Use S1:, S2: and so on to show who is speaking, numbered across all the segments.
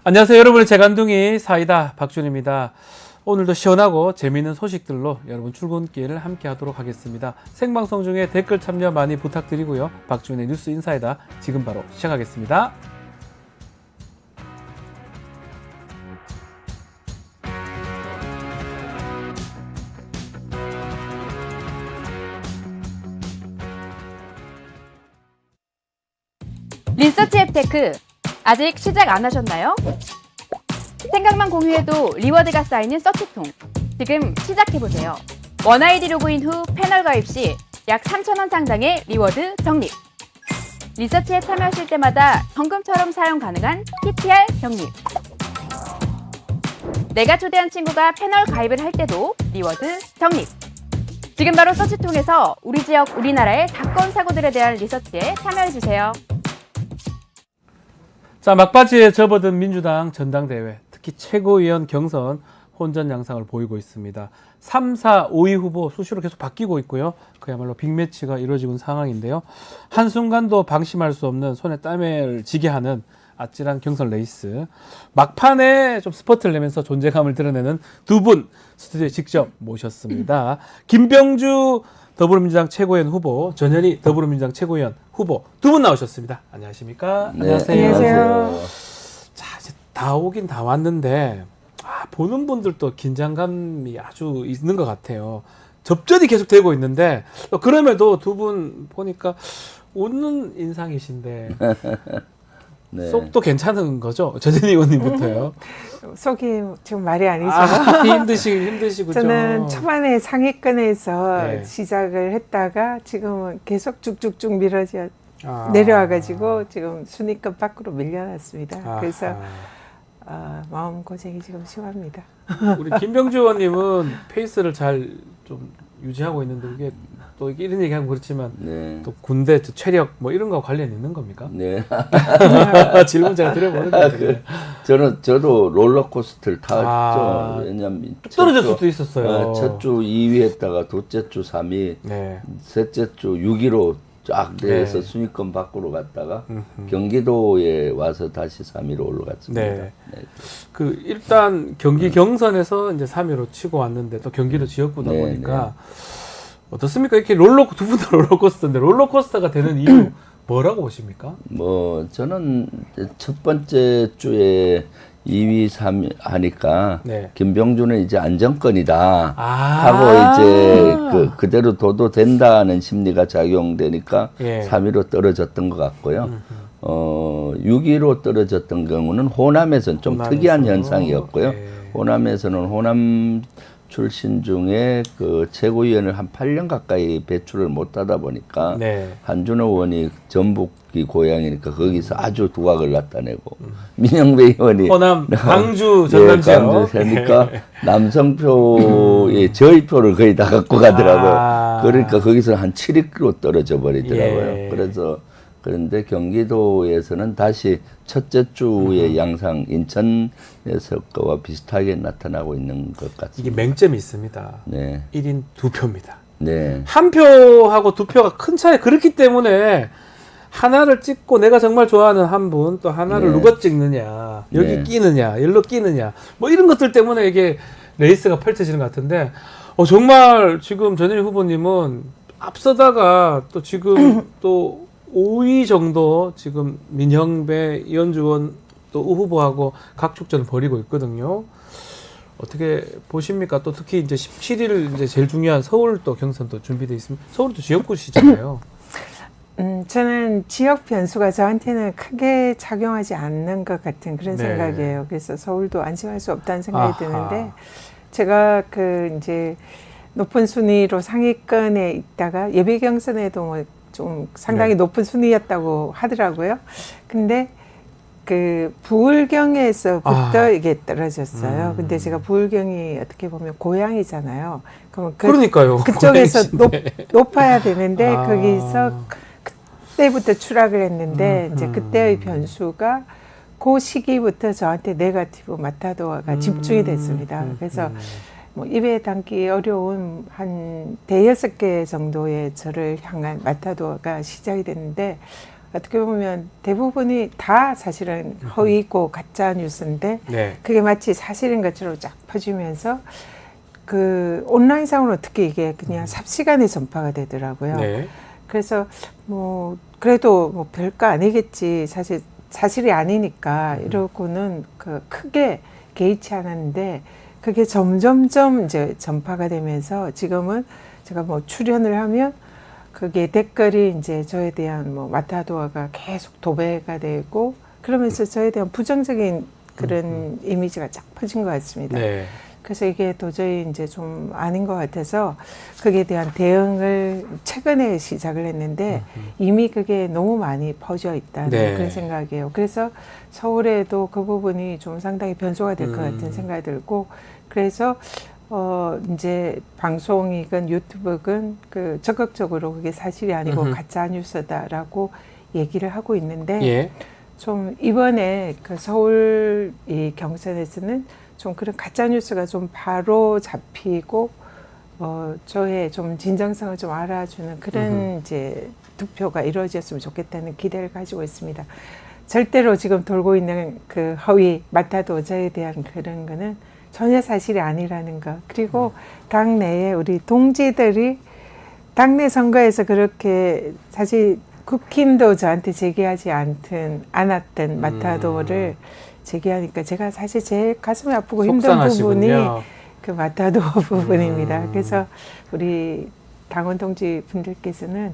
S1: 안녕하세요. 여러분의 재간둥이 사이다 박준입니다. 오늘도 시원하고 재미있는 소식들로 여러분 출근길을 함께 하도록 하겠습니다. 생방송 중에 댓글 참여 많이 부탁드리고요. 박준의 뉴스 인사이다 지금 바로 시작하겠습니다.
S2: 리서치 앱테크 아직 시작 안 하셨나요? 생각만 공유해도 리워드가 쌓이는 서치통 지금 시작해보세요. 원아이디 로그인 후 패널 가입 시 약 3,000원 상당의 리워드 적립. 리서치에 참여하실 때마다 현금처럼 사용 가능한 PTR 적립. 내가 초대한 친구가 패널 가입을 할 때도 리워드 적립. 지금 바로 서치통에서 우리 지역 우리나라의 사건 사고들에 대한 리서치에 참여해주세요.
S1: 자, 막바지에 접어든 민주당 전당대회, 특히 최고위원 경선 혼전 양상을 보이고 있습니다. 3, 4, 5위 후보 수시로 계속 바뀌고 있고요. 그야말로 빅매치가 이루어지고 있는 상황인데요. 한순간도 방심할 수 없는 손에 땀을 지게 하는 아찔한 경선 레이스. 막판에 좀 스포트를 내면서 존재감을 드러내는 두 분 스튜디오에 직접 모셨습니다. 김병주 더불어민주당 최고위원 후보, 전현희 더불어민주당 최고위원 후보 두 분 나오셨습니다. 안녕하십니까?
S3: 네,
S1: 안녕하세요.
S3: 안녕하세요.
S1: 자, 이제 다 오긴 다 왔는데 보는 분들도 긴장감이 아주 있는 것 같아요. 접전이 계속 되고 있는데 그럼에도 두 분 보니까 웃는 인상이신데
S3: 네.
S1: 속도 괜찮은 거죠? 전현희 의원님부터요.
S4: 속이 지금 말이 아니죠.
S1: 힘드시고
S4: 저는 초반에 상위권에서
S1: 네.
S4: 시작을 했다가 지금은 계속 쭉쭉쭉 밀어져
S1: 아.
S4: 내려와가지고 지금 순위권 밖으로 밀려났습니다.
S1: 아하.
S4: 그래서 마음 고생이 지금 심합니다.
S1: 우리 김병주 의원님은 페이스를 잘 좀 유지하고 있는데 이게 또 이런 얘기하면 그렇지만
S3: 네.
S1: 또 군대 또 체력 뭐 이런 거 관련 있는 겁니까?
S3: 네.
S1: 질문 제가 드려보는 거예요.
S3: 저도 롤러코스터를 탔죠.
S1: 아.
S3: 왜냐면
S1: 떨어질 수도 있었어요.
S3: 첫 주 2위 했다가 둘째 주 3위,
S1: 네.
S3: 셋째 주 6위로 쫙 내서
S1: 네.
S3: 순위권 밖으로 갔다가 경기도에 와서 다시 3위로 올라갔습니다.
S1: 네.
S3: 네.
S1: 그 일단 경기 경선에서 이제 3위로 치고 왔는데 또 경기도 지역구다
S3: 네,
S1: 보니까 어떻습니까? 이렇게 두 분 다 롤러코스터인데 롤러코스터가 되는 이유 뭐라고 보십니까?
S3: 뭐 저는 첫 번째 주에 2위, 3위 하니까
S1: 네.
S3: 김병주는 이제 안정권이다
S1: 아.
S3: 하고 이제 그대로 둬도 된다는 심리가 작용되니까
S1: 예.
S3: 3위로 떨어졌던 것 같고요. 6위로 떨어졌던 경우는 호남에서는 좀
S1: 호남에서.
S3: 특이한 현상이었고요.
S1: 예.
S3: 호남에서는 호남 출신 중에 그 최고위원을 한 8년 가까이 배출을 못하다 보니까
S1: 네.
S3: 한준호 의원이 전북이 고향이니까 거기서 아주 두각을 나타내고 민영배 의원이
S1: 호남 광주
S3: 예,
S1: 전남 지역.
S3: 광주니까 남성표의 저희 표를 거의 다 갖고 가더라고요.
S1: 아.
S3: 그러니까 거기서 한 7위로 떨어져 버리더라고요.
S1: 예.
S3: 그런데 경기도에서는 다시 첫째 주의 양상 인천에서 거와 비슷하게 나타나고 있는 것 같습니다.
S1: 이게 맹점이 있습니다.
S3: 네,
S1: 1인 2표입니다.
S3: 네,
S1: 한 표하고 2표가 큰 차이 그렇기 때문에 하나를 찍고 내가 정말 좋아하는 한 분 또 하나를
S3: 네.
S1: 누가 찍느냐 여기
S3: 네.
S1: 끼느냐 여기로 끼느냐 뭐 이런 것들 때문에 이게 레이스가 펼쳐지는 것 같은데 정말 지금 전현희 후보님은 앞서다가 또 지금 또 5위 정도 지금 민형배, 이현주 의원 또 우 후보하고 각축전을 벌이고 있거든요. 어떻게 보십니까? 또 특히 이제 17일 이제 제일 중요한 서울 또 경선도 준비되어 있습니다. 서울도 지역구시잖아요.
S4: 저는 지역 변수가 저한테는 크게 작용하지 않는 것 같은 그런
S1: 네.
S4: 생각이에요. 그래서 서울도 안심할 수 없다는 생각이
S1: 아하.
S4: 드는데 제가 이제 높은 순위로 상위권에 있다가 예비 경선에도 뭐 좀 상당히
S1: 네.
S4: 높은 순위였다고 하더라고요. 근데 그 부울경에서부터 이게 떨어졌어요. 근데 제가 부울경이 어떻게 보면 고향이잖아요. 그러면
S1: 그러니까요.
S4: 그쪽에서
S1: 고향이신데.
S4: 높아야 되는데
S1: 아.
S4: 거기서 그때부터 추락을 했는데 이제 그때의 변수가 그 시기부터 저한테 네거티브 마타도어가 집중이 됐습니다. 그래서 뭐 입에 담기 어려운 한 5-6개 정도의 저를 향한 마타도어가 시작이 됐는데 어떻게 보면 대부분이 다 사실은 허위고 가짜 뉴스인데
S1: 네.
S4: 그게 마치 사실인 것처럼 쫙 퍼지면서 그 온라인상으로 특히 이게 그냥 삽시간에 전파가 되더라고요.
S1: 네.
S4: 그래서 뭐 그래도 뭐 별거 아니겠지 사실이 아니니까 이러고는 그 크게 개의치 않았는데 그게 점점점 이제 전파가 되면서 지금은 제가 뭐 출연을 하면 그게 댓글이 이제 저에 대한 뭐 마타도아가 계속 도배가 되고 그러면서 저에 대한 부정적인 그런 이미지가 쫙 퍼진 것 같습니다.
S1: 네.
S4: 그래서 이게 도저히 이제 좀 아닌 것 같아서 거기에 대한 대응을 최근에 시작을 했는데 이미 그게 너무 많이 퍼져 있다는
S1: 네.
S4: 그런 생각이에요. 그래서 서울에도 그 부분이 좀 상당히 변수가 될 것 같은 생각이 들고 그래서 이제 방송이건 유튜브건 그 적극적으로 그게 사실이 아니고 가짜 뉴스다라고 얘기를 하고 있는데
S1: 예.
S4: 좀 이번에 그 서울 이 경선에서는 좀 그런 가짜 뉴스가 좀 바로 잡히고 저의 좀 진정성을 좀 알아주는 그런 이제 투표가 이루어졌으면 좋겠다는 기대를 가지고 있습니다. 절대로 지금 돌고 있는 그 허위 마타도저에 대한 그런 거는 전혀 사실이 아니라는 것. 그리고 당내에 우리 동지들이 당내 선거에서 그렇게 사실 국힘도 저한테 제기하지 않았던 마타도를 제기하니까 제가 사실 제일 가슴이 아프고 힘든 부분이 그 마타도 부분입니다. 그래서 우리 당원 동지 분들께서는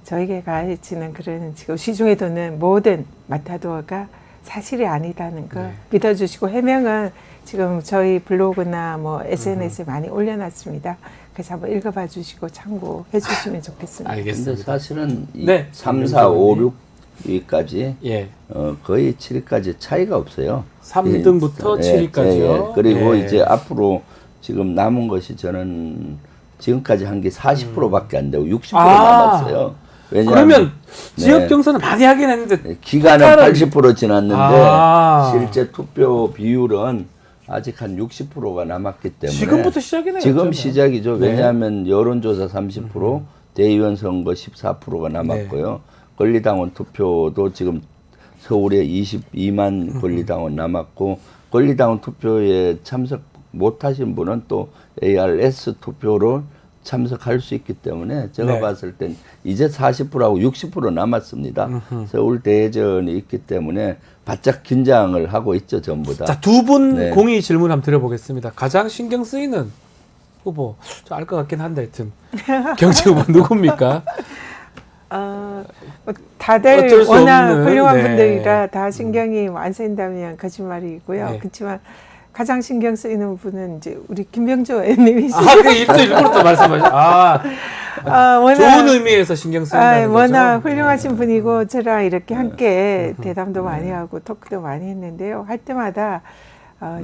S4: 저에게 가해지는 그런 지금 시중에 도는 모든 마타도어가 사실이 아니다는 거 믿어주시고 해명은 지금 저희 블로그나 뭐 SNS에 많이 올려놨습니다. 그래서 한번 읽어봐 주시고 참고해 주시면 좋겠습니다.
S3: 근데 사실은 이
S1: 네.
S3: 3, 4, 5, 6위까지
S1: 예.
S3: 거의 7위까지 차이가 없어요.
S1: 3등부터 7위까지요.
S3: 그리고
S1: 예.
S3: 이제 앞으로 지금 남은 것이 저는 지금까지 한 게 40%밖에 안 되고 60% 남았어요. 왜냐하면
S1: 그러면 지역 경선은 많이 하긴 했는데
S3: 기간은
S1: 토탈은-
S3: 80% 지났는데 실제 투표 비율은 아직 한 60%가 남았기 때문에
S1: 지금부터 시작이네요.
S3: 지금
S1: 어쩌면.
S3: 시작이죠.
S1: 네.
S3: 왜냐하면 여론조사 30%, 대의원 선거 14%가 남았고요. 권리당원 투표도 지금 서울에 22만 권리당원 남았고 권리당원 투표에 참석 못하신 분은 또 ARS 투표로 참석할 수 있기 때문에 제가
S1: 네.
S3: 봤을 땐 이제 40%하고 60% 남았습니다. 서울 대전이 있기 때문에 바짝 긴장을 하고 있죠, 전부 다.
S1: 자, 두 분
S3: 네.
S1: 공의 질문 한번 드려보겠습니다. 가장 신경 쓰이는 후보, 저 알 것 같긴 한데 하여튼 경제 후보 누굽니까?
S4: 뭐 다들
S1: 어쩔 수
S4: 워낙
S1: 없는,
S4: 훌륭한
S1: 네.
S4: 분들이라 다 신경이 안 쓰인다면 거짓말이고요.
S1: 네.
S4: 그렇지만 가장 신경 쓰이는 분은 이제 우리 김병조 의원님이시죠.
S1: 그 입도 일부러 또 말씀하셨.
S4: 워낙,
S1: 좋은 의미에서 신경 쓰인다는 거죠.
S4: 워낙 훌륭하신 분이고 저랑 이렇게 함께 대담도 많이 하고 토크도 많이 했는데요. 할 때마다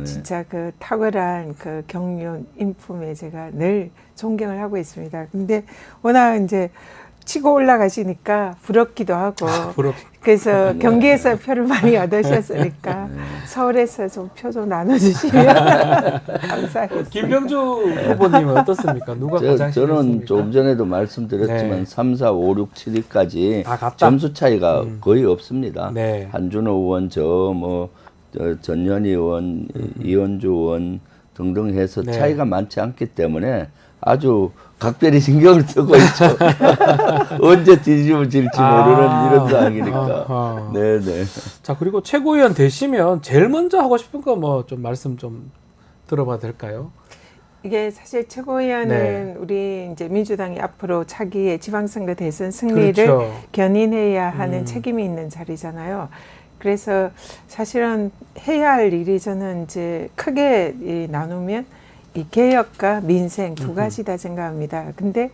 S4: 진짜 그 탁월한 그 경륜 인품에 제가 늘 존경을 하고 있습니다. 근데 워낙 이제 치고 올라가시니까 부럽기도 하고 그래서 경기에서 표를 많이 얻으셨으니까 서울에서 좀 표 좀 나눠주시면 감사하겠습니다.
S1: 김병주 후보님은 어떻습니까? 누가 가장 신경
S3: 저는
S1: 씁니까?
S3: 조금 전에도 말씀드렸지만
S1: 네.
S3: 3, 4, 5, 6, 7위까지
S1: 다 같다?
S3: 점수 차이가 거의 없습니다.
S1: 네.
S3: 한준호 의원, 전현희 의원, 이현주 의원 등등 해서
S1: 네.
S3: 차이가 많지 않기 때문에 아주 각별히 신경을 쓰고 있죠. 언제 뒤집어질지 모르는 이런 상황이니까. 네네.
S1: 자, 그리고 최고위원 되시면 제일 먼저 하고 싶은 거 뭐 좀 말씀 좀 들어봐도 될까요?
S4: 이게 사실 최고위원은 우리 이제 민주당이 앞으로 차기의 지방선거 대선 승리를
S1: 그렇죠.
S4: 견인해야 하는 책임이 있는 자리잖아요. 그래서 사실은 해야 할 일이 저는 이제 크게 나누면 이 개혁과 민생 두 가지다 생각합니다. 근데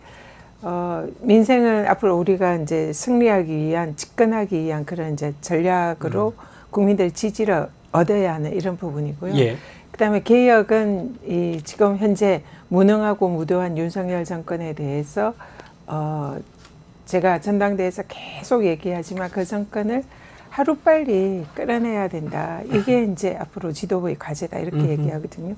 S4: 민생은 앞으로 우리가 이제 승리하기 위한 집권하기 위한 그런 이제 전략으로 국민들 지지를 얻어야 하는 이런 부분이고요.
S1: 예.
S4: 그다음에 개혁은 이 지금 현재 무능하고 무도한 윤석열 정권에 대해서 제가 전당대회에서 계속 얘기하지만 그 정권을 하루빨리 끌어내야 된다. 이게 이제 앞으로 지도부의 과제다. 이렇게 얘기하거든요.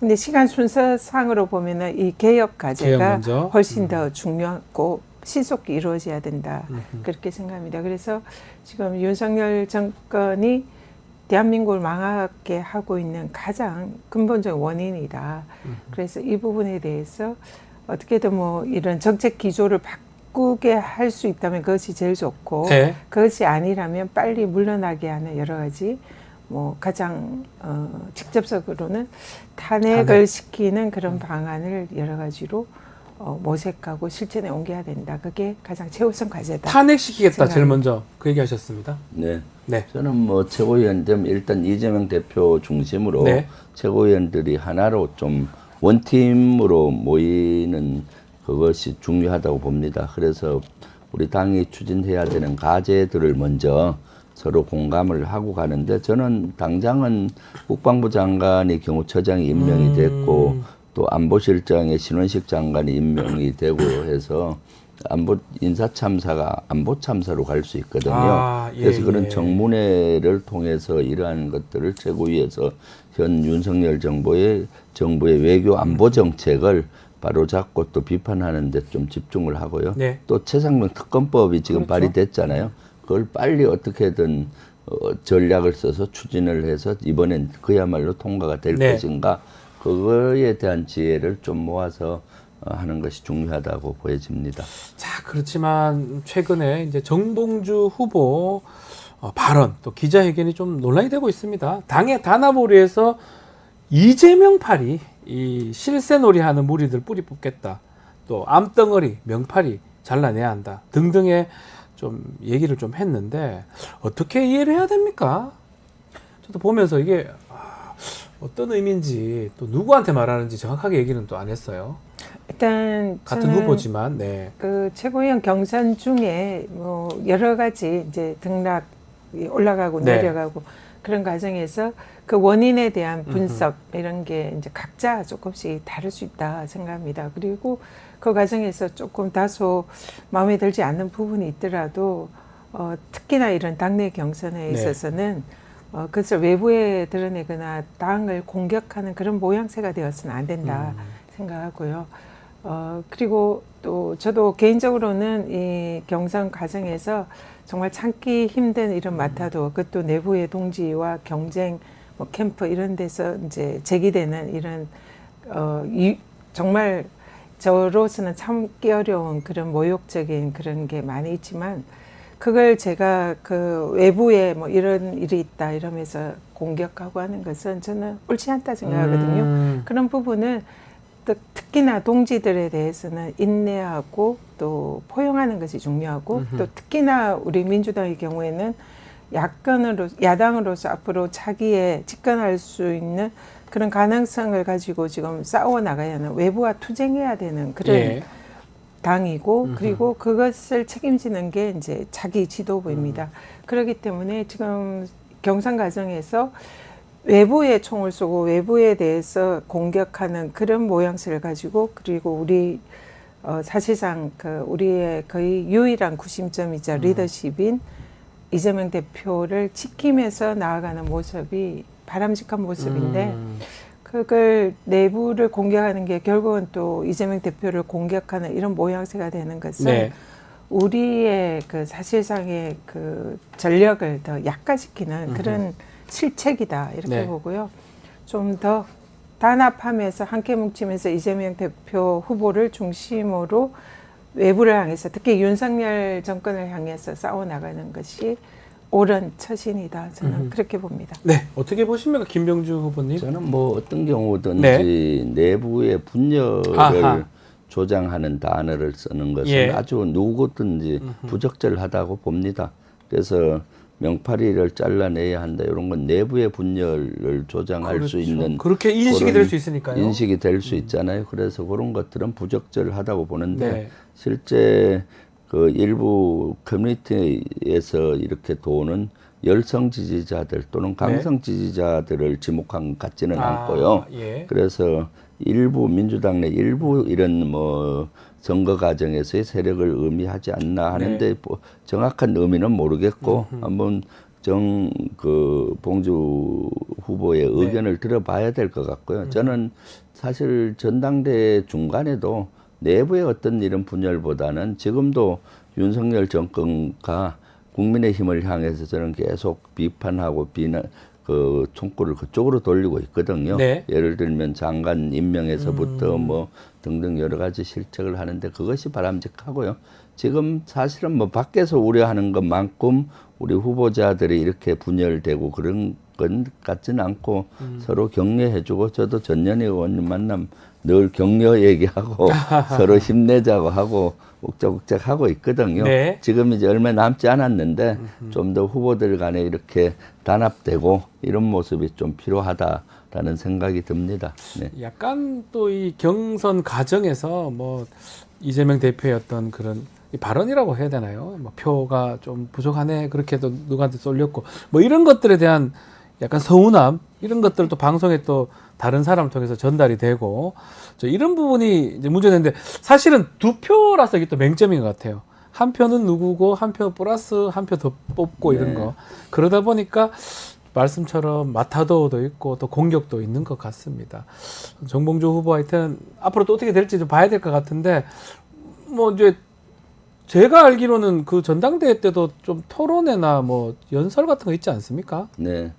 S4: 근데 시간 순서상으로 보면은 이 개혁 과제가
S1: 개혁 먼저.
S4: 훨씬 더 중요하고 신속히 이루어져야 된다. 그렇게 생각합니다. 그래서 지금 윤석열 정권이 대한민국을 망하게 하고 있는 가장 근본적인 원인이다. 그래서 이 부분에 대해서 어떻게든 뭐 이런 정책 기조를 바꾸게 할 수 있다면 그것이 제일 좋고
S1: 네.
S4: 그것이 아니라면 빨리 물러나게 하는 여러 가지 뭐 가장 직접적으로는 탄핵을 시키는 그런 방안을 여러 가지로 모색하고 실천에 옮겨야 된다. 그게 가장 최우선 과제다.
S1: 탄핵시키겠다. 제일
S4: 생각이-
S1: 먼저 그 얘기하셨습니다.
S3: 네.
S1: 네.
S3: 저는 뭐 최고위원 좀 일단 이재명 대표 중심으로
S1: 네.
S3: 최고위원들이 하나로 좀 원팀으로 모이는 그것이 중요하다고 봅니다. 그래서 우리 당이 추진해야 되는 과제들을 먼저 서로 공감을 하고 가는데 저는 당장은 국방부 장관이 경호처장이 임명이 됐고 또 안보실장에 신원식 장관이 임명이 되고 해서 안보 인사 참사가 안보 참사로 갈 수 있거든요.
S1: 예,
S3: 그래서 그런
S1: 예.
S3: 정문회를 통해서 이러한 것들을 최고위에서 현 윤석열 정부의 외교 안보 정책을 바로 잡고 또 비판하는 데 좀 집중을 하고요.
S1: 네.
S3: 또 최상병 특검법이 지금
S1: 그렇죠.
S3: 발의됐잖아요. 그걸 빨리 어떻게든 전략을 써서 추진을 해서 이번엔 그야말로 통과가 될
S1: 네.
S3: 것인가 그거에 대한 지혜를 좀 모아서 하는 것이 중요하다고 보여집니다.
S1: 자, 그렇지만 최근에 이제 정봉주 후보 발언 또 기자회견이 좀 논란이 되고 있습니다. 당의 단합을 위해서 이재명 팔이 이 실세놀이하는 무리들 뿌리 뽑겠다. 또 암덩어리 명팔이 잘라내야 한다. 등등의 좀 얘기를 좀 했는데 어떻게 이해를 해야 됩니까? 저도 보면서 이게 어떤 의미인지 또 누구한테 말하는지 정확하게 얘기는 또 안 했어요.
S4: 일단
S1: 같은
S4: 저는
S1: 후보지만 네.
S4: 그 최고위원 경선 중에 뭐 여러 가지 이제 등락이 올라가고
S1: 네.
S4: 내려가고 그런 과정에서 그 원인에 대한 분석 이런 게 이제 각자 조금씩 다를 수 있다 생각합니다. 그리고 그 과정에서 조금 다소 마음에 들지 않는 부분이 있더라도 특히나 이런 당내 경선에 있어서는 그것을 외부에 드러내거나 당을 공격하는 그런 모양새가 되어서는 안 된다 생각하고요. 그리고 또 저도 개인적으로는 이 경선 과정에서 정말 참기 힘든 이런 마타도 그것도 내부의 동지와 경쟁 뭐 캠프 이런 데서 이제 제기되는 이런 정말 저로서는 참기 어려운 그런 모욕적인 그런 게 많이 있지만 그걸 제가 그 외부에 뭐 이런 일이 있다 이러면서 공격하고 하는 것은 저는 옳지 않다 생각하거든요. 그런 부분은 특히나 동지들에 대해서는 인내하고 또 포용하는 것이 중요하고 또 특히나 우리 민주당의 경우에는 야당으로서 앞으로 차기에 집권할 수 있는 그런 가능성을 가지고 지금 싸워 나가야 하는 외부와 투쟁해야 되는 그런 당이고 그리고 그것을 책임지는 게 이제 자기 지도부입니다. 그렇기 때문에 지금 경선 과정에서 외부에 총을 쏘고 외부에 대해서 공격하는 그런 모양새를 가지고 그리고 우리 사실상 그 우리의 거의 유일한 구심점이자 리더십인 이재명 대표를 지키면서 나아가는 모습이 바람직한 모습인데 그걸 내부를 공격하는 게 결국은 또 이재명 대표를 공격하는 이런 모양새가 되는 것은
S1: 네.
S4: 우리의 그 사실상의 그 전력을 더 약화시키는 그런 실책이다 이렇게
S1: 네.
S4: 보고요. 좀 더 단합하면서 함께 뭉치면서 이재명 대표 후보를 중심으로 외부를 향해서 특히 윤석열 정권을 향해서 싸워 나가는 것이 옳은 처신이다. 저는 그렇게 봅니다.
S1: 네, 어떻게 보십니까, 김병주 후보님?
S3: 저는 뭐 어떤 경우든지
S1: 네.
S3: 내부의 분열을
S1: 아하.
S3: 조장하는 단어를 쓰는 것은
S1: 예.
S3: 아주 누구든지 부적절하다고 봅니다. 그래서 명파리를 잘라내야 한다 이런 건 내부의 분열을 조장할
S1: 그렇죠.
S3: 수 있는
S1: 그렇게 인식이
S3: 그런
S1: 될 수 있으니까요.
S3: 인식이 될 수 있잖아요. 그래서 그런 것들은 부적절하다고 보는데
S1: 네.
S3: 실제 그 일부 커뮤니티에서 이렇게 도는 열성 지지자들 또는 강성 지지자들을 지목한 것 같지는 않고요.
S1: 예.
S3: 그래서 일부 민주당 내 일부 이런 뭐 선거 과정에서의 세력을 의미하지 않나 하는데
S1: 네.
S3: 뭐 정확한 의미는 모르겠고 한번 그 봉주 후보의 의견을 들어봐야 될 것 같고요. 저는 사실 전당대 중간에도 내부의 어떤 이런 분열보다는 지금도 윤석열 정권과 국민의힘을 향해서 저는 계속 비판하고 비난 그 총구를 그쪽으로 돌리고 있거든요.
S1: 네.
S3: 예를 들면 장관 임명에서부터 뭐 등등 여러 가지 실책을 하는데 그것이 바람직하고요. 지금 사실은 뭐 밖에서 우려하는 것만큼 우리 후보자들이 이렇게 분열되고 그런 건 같지는 않고 서로 격려해주고 저도 전현희 의원님 만남 늘 격려 얘기하고 서로 힘내자고 하고 욱적욱적 하고 있거든요.
S1: 네.
S3: 지금 이제 얼마 남지 않았는데 좀 더 후보들 간에 이렇게 단합되고 이런 모습이 좀 필요하다라는 생각이 듭니다. 네.
S1: 약간 또 이 경선 과정에서 뭐 이재명 대표의 어떤 그런 이 발언이라고 해야 되나요? 뭐 표가 좀 부족하네 그렇게도 누구한테 쏠렸고 뭐 이런 것들에 대한 약간 서운함 이런 것들도 방송에 또 다른 사람을 통해서 전달이 되고 이런 부분이 이제 문제되는데 사실은 두 표라서 이게 또 맹점인 것 같아요. 한 표는 누구고 한 표 플러스 한 표 더 뽑고 이런 거 그러다 보니까 말씀처럼 마타도도 있고 또 공격도 있는 것 같습니다. 정봉주 후보 하여튼 앞으로 또 어떻게 될지 좀 봐야 될 것 같은데 뭐 이제 제가 알기로는 그 전당대회 때도 좀 토론회나 뭐 연설 같은 거 있지 않습니까?
S3: 네.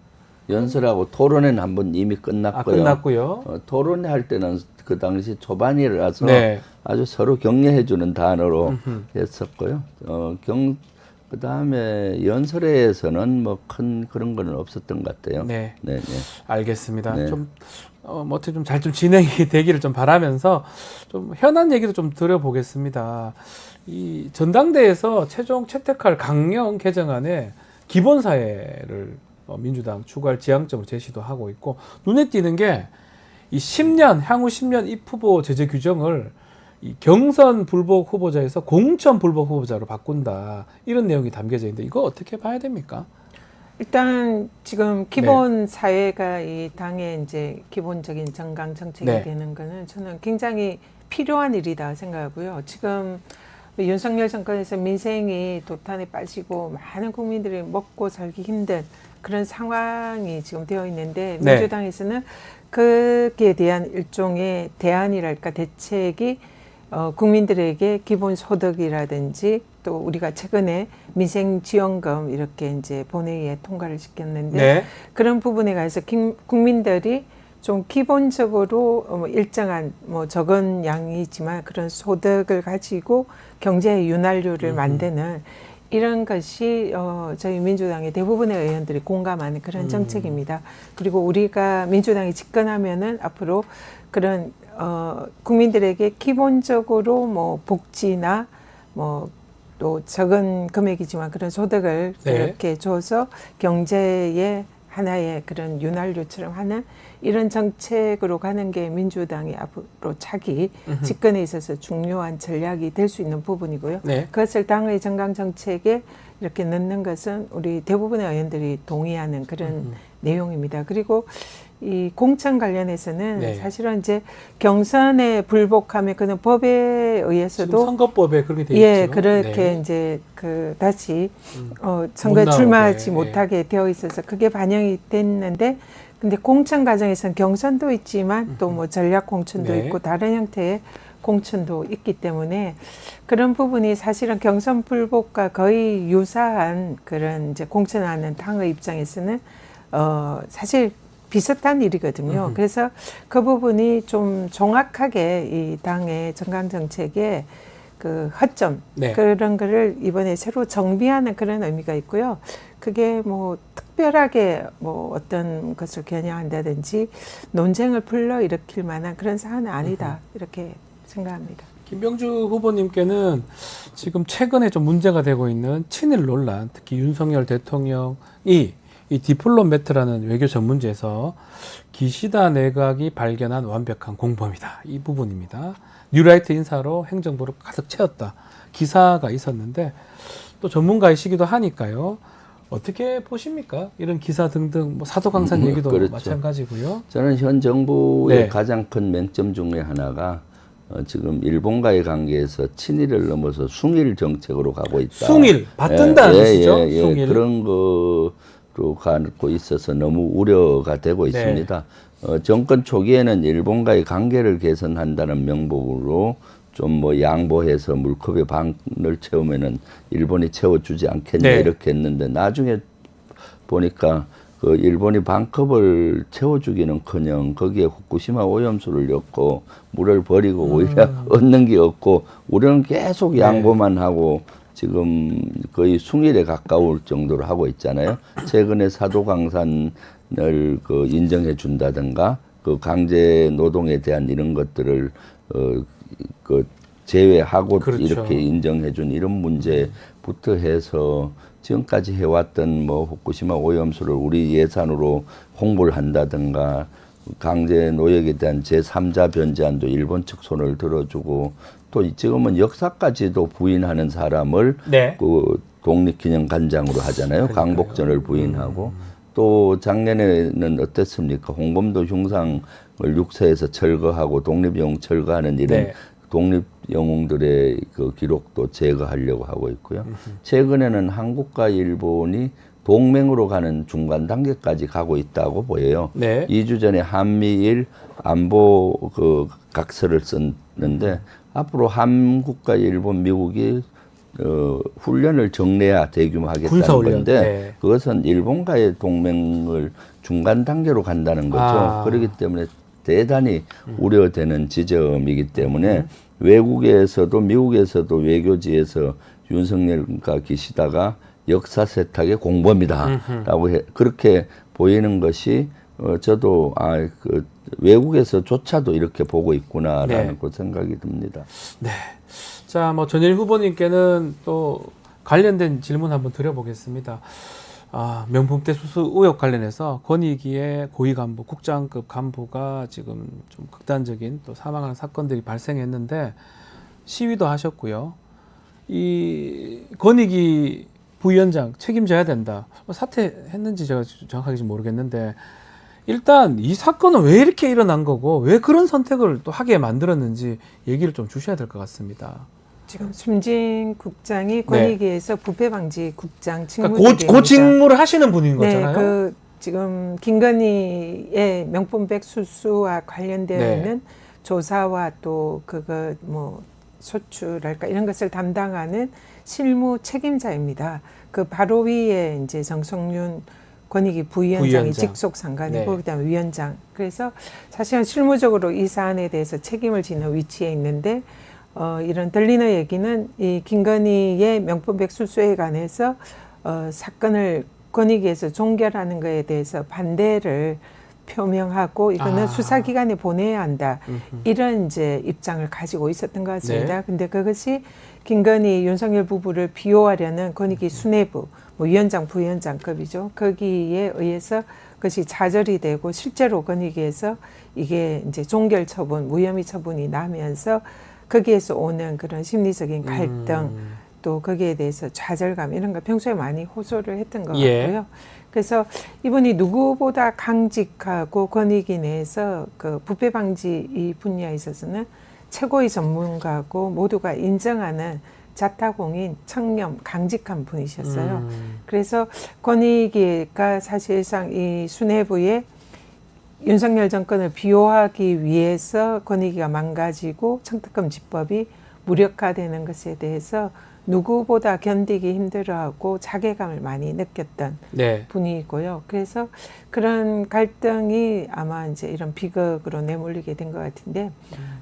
S3: 연설하고 토론회는 한번 이미 끝났고요.
S1: 끝났고요.
S3: 토론회 할 때는 그 당시 초반이라서
S1: 네.
S3: 아주 서로 격려해주는 단어로 했었고요. 그다음에 연설회에서는 뭐 큰 그런 거는 없었던 것 같아요.
S1: 네.
S3: 네, 네.
S1: 알겠습니다.
S3: 네.
S1: 좀 뭐 어떻게 좀 잘 좀 진행이 되기를 좀 바라면서 좀 현안 얘기도 좀 드려보겠습니다. 이 전당대회에서 최종 채택할 강령 개정안에 기본사회를 민주당 추가할 지향점을 제시도 하고 있고 눈에 띄는 게 이 10년 향후 10년 입 후보 제재 규정을 이 경선 불복 후보자에서 공천 불복 후보자로 바꾼다 이런 내용이 담겨져 있는데 이거 어떻게 봐야 됩니까?
S4: 일단 지금 기본 사회가 이 당의 이제 기본적인 정강 정책이
S1: 네.
S4: 되는 거는 저는 굉장히 필요한 일이다 생각하고요. 지금 윤석열 정권에서 민생이 도탄에 빠지고 많은 국민들이 먹고 살기 힘든 그런 상황이 지금 되어 있는데
S1: 네.
S4: 민주당에서는 거기에 대한 일종의 대안이랄까 대책이 국민들에게 기본소득이라든지 또 우리가 최근에 민생지원금 이렇게 이제 본회의에 통과를 시켰는데
S1: 네.
S4: 그런 부분에 관해서 국민들이 좀 기본적으로 일정한 뭐 적은 양이지만 그런 소득을 가지고 경제 윤활유를 만드는 이런 것이 저희 민주당의 대부분의 의원들이 공감하는 그런 정책입니다. 그리고 우리가 민주당이 집권하면은 앞으로 그런 국민들에게 기본적으로 뭐 복지나 뭐 또 적은 금액이지만 그런 소득을
S1: 네.
S4: 그렇게 줘서 경제의 하나의 그런 윤활유처럼 하는 이런 정책으로 가는 게 민주당이 앞으로 차기 집권에 있어서 중요한 전략이 될 수 있는 부분이고요.
S1: 네.
S4: 그것을 당의 정강 정책에 이렇게 넣는 것은 우리 대부분의 의원들이 동의하는 그런 내용입니다. 그리고 이 공천 관련해서는
S1: 네.
S4: 사실은 이제 경선에 불복하면 그는 법에 의해서도
S1: 지금 선거법에 그렇게 돼
S4: 예,
S1: 있죠.
S4: 그렇게
S1: 네.
S4: 이제 그 다시 선거에
S1: 못
S4: 출마하지
S1: 나오게,
S4: 못하게 되어 있어서 그게 반영이 됐는데 근데 공천 과정에서는 경선도 있지만 또 뭐 전략 공천도
S1: 네.
S4: 있고 다른 형태의 공천도 있기 때문에 그런 부분이 사실은 경선 불복과 거의 유사한 그런 이제 공천하는 당의 입장에서는 사실 비슷한 일이거든요. 그래서 그 부분이 좀 정확하게 이 당의 정강 정책에 그 허점
S1: 네.
S4: 그런 거를 이번에 새로 정비하는 그런 의미가 있고요. 그게 뭐 특별하게 뭐 어떤 것을 겨냥한다든지 논쟁을 불러일으킬 만한 그런 사안은 아니다 이렇게 생각합니다.
S1: 김병주 후보님께는 지금 최근에 좀 문제가 되고 있는 친일 논란, 특히 윤석열 대통령이 이 디플로매트라는 외교 전문지에서 기시다 내각이 발견한 완벽한 공범이다. 이 부분입니다. 뉴라이트 인사로 행정부를 가득 채웠다. 기사가 있었는데 또 전문가이시기도 하니까요. 어떻게 보십니까? 이런 기사 등등 뭐 사도강산 얘기도
S3: 그렇죠.
S1: 마찬가지고요.
S3: 저는 현 정부의
S1: 네.
S3: 가장 큰 맹점 중에 하나가 지금 일본과의 관계에서 친일을 넘어서 숭일 정책으로 가고 있다.
S1: 숭일 받든다는 뜻이죠. 숭일.
S3: 그런 거로 가고 있어서 너무 우려가 되고
S1: 네.
S3: 있습니다. 정권 초기에는 일본과의 관계를 개선한다는 명목으로 좀 뭐 양보해서 물컵의 반을 채우면은 일본이 채워주지 않겠냐
S1: 네.
S3: 이렇게 했는데 나중에 보니까 그 일본이 반컵을 채워주기는커녕 거기에 후쿠시마 오염수를 넣고 물을 버리고 오히려 얻는 게 없고 우리는 계속 양보만 하고 지금 거의 숭일에 가까울 정도로 하고 있잖아요. 최근에 사도강산을 그 인정해 준다든가 그 강제 노동에 대한 이런 것들을 그 제외하고
S1: 그렇죠.
S3: 이렇게 인정해 준 이런 문제부터 해서 지금까지 해왔던 뭐 후쿠시마 오염수를 우리 예산으로 홍보를 한다든가 강제 노역에 대한 제3자 변제안도 일본 측 손을 들어주고 또 지금은 역사까지도 부인하는 사람을
S1: 네.
S3: 그 독립기념관장으로 하잖아요. 강복전을 부인하고 또 작년에는 어땠습니까? 홍범도 흉상을 육사에서 철거하고 독립영웅 철거하는 이런
S1: 네.
S3: 독립영웅들의 그 기록도 제거하려고 하고 있고요. 최근에는 한국과 일본이 동맹으로 가는 중간 단계까지 가고 있다고 보여요.
S1: 네.
S3: 2주 전에 한미일 안보 그 각서를 썼는데 앞으로 한국과 일본, 미국이 훈련을 정례화 대규모 하겠다는
S1: 군사훈련.
S3: 건데
S1: 네.
S3: 그것은 일본과의 동맹을 중간 단계로 간다는 거죠.
S1: 아.
S3: 그렇기 때문에 대단히 우려되는 지점이기 때문에 외국에서도 미국에서도 외교지에서 윤석열과 기시다가 역사 세탁의 공범이다라고 그렇게 보이는 것이 저도 그 외국에서조차도 이렇게 보고 있구나라는
S1: 네.
S3: 그 생각이 듭니다.
S1: 네. 자, 뭐 전일 후보님께는 또 관련된 질문 한번 드려보겠습니다. 명품대 수수 의혹 관련해서 권익위의 고위 간부, 국장급 간부가 지금 좀 극단적인 또 사망하는 사건들이 발생했는데 시위도 하셨고요. 이 권익위 부위원장 책임져야 된다. 사퇴했는지 제가 정확하게 좀 모르겠는데 일단 이 사건은 왜 이렇게 일어난 거고 왜 그런 선택을 또 하게 만들었는지 얘기를 좀 주셔야 될 것 같습니다.
S4: 지금 숨진 국장이 권익위에서 부패 방지 국장 직무입니다.
S1: 그러니까 그 직무를 하시는 분인 거잖아요.
S4: 그 지금 김건희의 명품백 수수와 관련되어
S1: 네.
S4: 있는 조사와 또 그거 뭐 소출할까 이런 것을 담당하는 실무 책임자입니다. 그 바로 위에 이제 정성윤 권익위 부위원장이
S1: 부위원장.
S4: 직속 상관이고
S1: 네.
S4: 그다음에 위원장. 그래서 사실은 실무적으로 이 사안에 대해서 책임을 지는 위치에 있는데 이런 들리는 얘기는 이 김건희의 명품백 수수에 관해서 사건을 권익위에서 종결하는 것에 대해서 반대를 표명하고 이거는 수사기관에 보내야 한다. 이런 이제 입장을 가지고 있었던 것 같습니다.
S1: 네.
S4: 근데 그것이 김건희 윤석열 부부를 비호하려는 권익위 수뇌부, 뭐 위원장, 부위원장급이죠. 거기에 의해서 그것이 좌절이 되고 실제로 권익위에서 이게 이제 종결 처분, 무혐의 처분이 나면서 거기에서 오는 그런 심리적인 갈등, 또 거기에 대해서 좌절감 이런 거 평소에 많이 호소를 했던 것
S1: 예.
S4: 같고요. 그래서 이분이 누구보다 강직하고 권익위 내에서 그 부패 방지 이 분야에 있어서는 최고의 전문가고 모두가 인정하는 자타공인 청렴 강직한 분이셨어요. 그래서 권익위가 사실상 이 수뇌부에 윤석열 정권을 비호하기 위해서 권익위가 망가지고 청특검 지법이 무력화되는 것에 대해서 누구보다 견디기 힘들어하고 자괴감을 많이 느꼈던
S1: 네.
S4: 분이고요. 그래서 그런 갈등이 아마 이제 이런 비극으로 내몰리게 된 것 같은데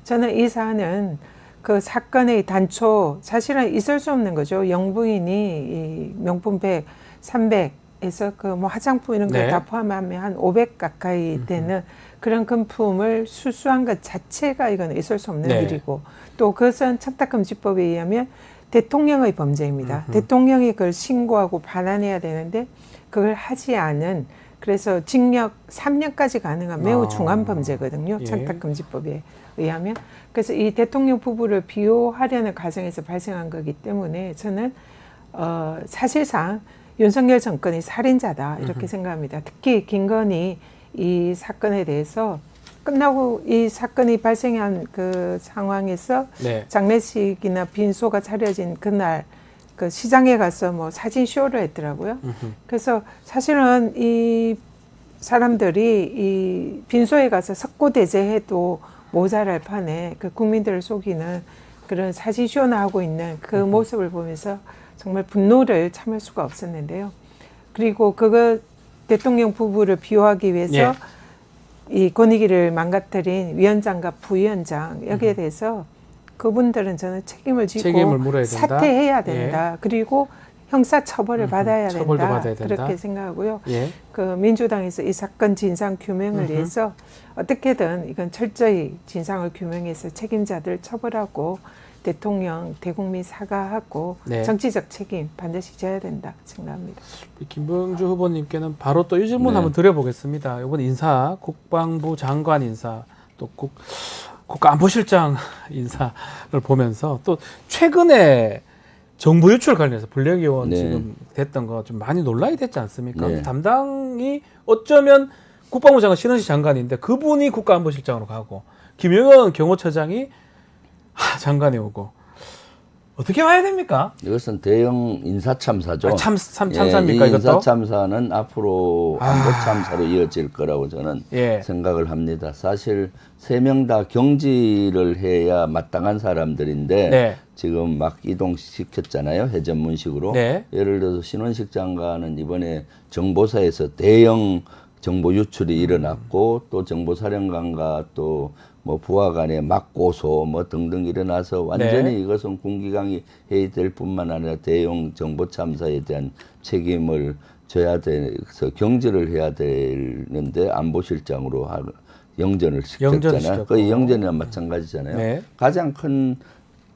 S4: 저는 이 사안은 그 사건의 단초 사실은 있을 수 없는 거죠. 영부인이 이 명품백 300에서 그 뭐 화장품 이런 거 다
S1: 네.
S4: 포함하면 한 500 가까이 되는 그런 금품을 수수한 것 자체가 이건 있을 수 없는
S1: 네.
S4: 일이고 또 그것은 청탁금지법에 의하면 대통령의 범죄입니다. 대통령이 그걸 신고하고 반환해야 되는데 그걸 하지 않은 그래서 징역 3년까지 가능한 매우 중한 범죄거든요.
S1: 예.
S4: 청탁금지법에 의하면. 그래서 이 대통령 부부를 비호하려는 과정에서 발생한 거기 때문에 저는 사실상 윤석열 정권이 살인자다 이렇게 생각합니다. 특히 김건희 이 사건에 대해서 끝나고 이 사건이 발생한 그 상황에서
S1: 네.
S4: 장례식이나 빈소가 차려진 그날 그 시장에 가서 뭐 사진 쇼를 했더라고요. 그래서 사실은 이 사람들이 이 빈소에 가서 석고대죄해도 모자랄 판에 그 국민들을 속이는 그런 사지쇼나하고 있는 그 모습을 보면서 정말 분노를 참을 수가 없었는데요. 그리고 그거 대통령 부부를 비호하기 위해서
S1: 예.
S4: 이 권익위를 망가뜨린 위원장과 부위원장 여기에 대해서 그분들은 저는 책임을 지고
S1: 책임을 물어야 된다.
S4: 사퇴해야 된다. 그리고 형사 처벌을 받아야
S1: 처벌도
S4: 된다.
S1: 받아야 된다.
S4: 그렇게 생각하고요.
S1: 예.
S4: 그 민주당에서 이 사건 진상 규명을 위해서 어떻게든 이건 철저히 진상을 규명해서 책임자들 처벌하고 대통령 대국민 사과하고
S1: 네.
S4: 정치적 책임 반드시 져야 된다 생각합니다.
S1: 김병주 후보님께는 바로 또 이 질문
S3: 네.
S1: 한번 드려보겠습니다. 이번 인사, 국방부 장관 인사, 또 국가안보실장 인사를 보면서 또 최근에 정부 유출 관련해서 블랙 의원
S3: 네.
S1: 지금 됐던 거 좀 많이 논란이 됐지 않습니까?
S3: 네.
S1: 담당이 어쩌면 국방부 장관 신원식 장관인데 그분이 국가안보실장으로 가고 김영현 경호처장이 장관에 오고 어떻게 봐야 됩니까?
S3: 이것은 대형 인사 참사죠.
S1: 참사입니까
S3: 이
S1: 이것도?
S3: 인사 참사는 앞으로 안보 참사로 이어질 거라고 저는
S1: 예.
S3: 생각을 합니다. 사실 3명 다 경질을 해야 마땅한 사람들인데
S1: 네.
S3: 지금 막 이동시켰잖아요. 해전문식으로.
S1: 네.
S3: 예를 들어서 신원식 장관은 이번에 정보사에서 대형 정보 유출이 일어났고 또 정보사령관과 또 뭐 부하 간의 맞고소 뭐 등등 일어나서 완전히
S1: 네.
S3: 이것은 군기강이 해이될 뿐만 아니라 대형 정보 참사에 대한 책임을 져야 돼서 경질을 해야 되는데 안보실장으로 영전을
S1: 영전을
S3: 시켰잖아요.
S1: 시켰고.
S3: 거의 영전이나 마찬가지잖아요.
S1: 네.
S3: 가장 큰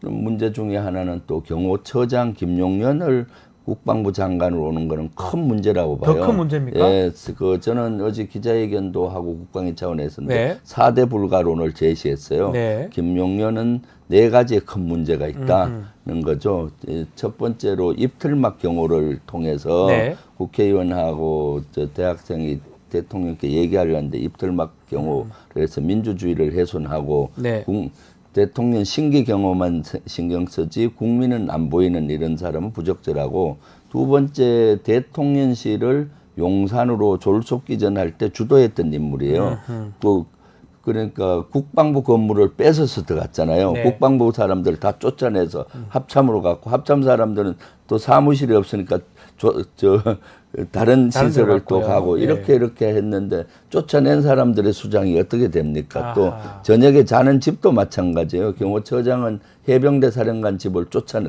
S3: 문제 중에 하나는 또 경호처장 김용현을 국방부 장관으로 오는 거는 큰 문제라고 봐요.
S1: 더 큰 문제입니까?
S3: 예, 그 저는 어제 기자회견도 하고 국방위 차원에서
S1: 네.
S3: 4대 불가론을 제시했어요.
S1: 네.
S3: 김용현은 4가지의 큰 문제가 있다는 거죠. 첫 번째로 입틀막 경호를 통해서
S1: 네.
S3: 국회의원하고 저 대학생이 대통령께 얘기하려는데 입틀막 경호를 해서 민주주의를 훼손하고
S1: 네.
S3: 대통령 신기 경호만 신경 쓰지 국민은 안 보이는 이런 사람은 부적절하고 두 번째 대통령실을 용산으로 졸속기전할 때 주도했던 인물이에요. 그러니까 국방부 건물을 뺏어서 들어갔잖아요.
S1: 네.
S3: 국방부 사람들 다 쫓아내서 합참으로 갔고 합참 사람들은 또 사무실이 없으니까 다른
S1: 다른
S3: 시설을
S1: 데로
S3: 또
S1: 갔고요.
S3: 가고
S1: 예.
S3: 이렇게 했는데 쫓아낸 사람들의 수장이 어떻게 됩니까? 또
S1: 아하.
S3: 저녁에 자는 집도 마찬가지예요. 경호처장은 해병대 사령관 집을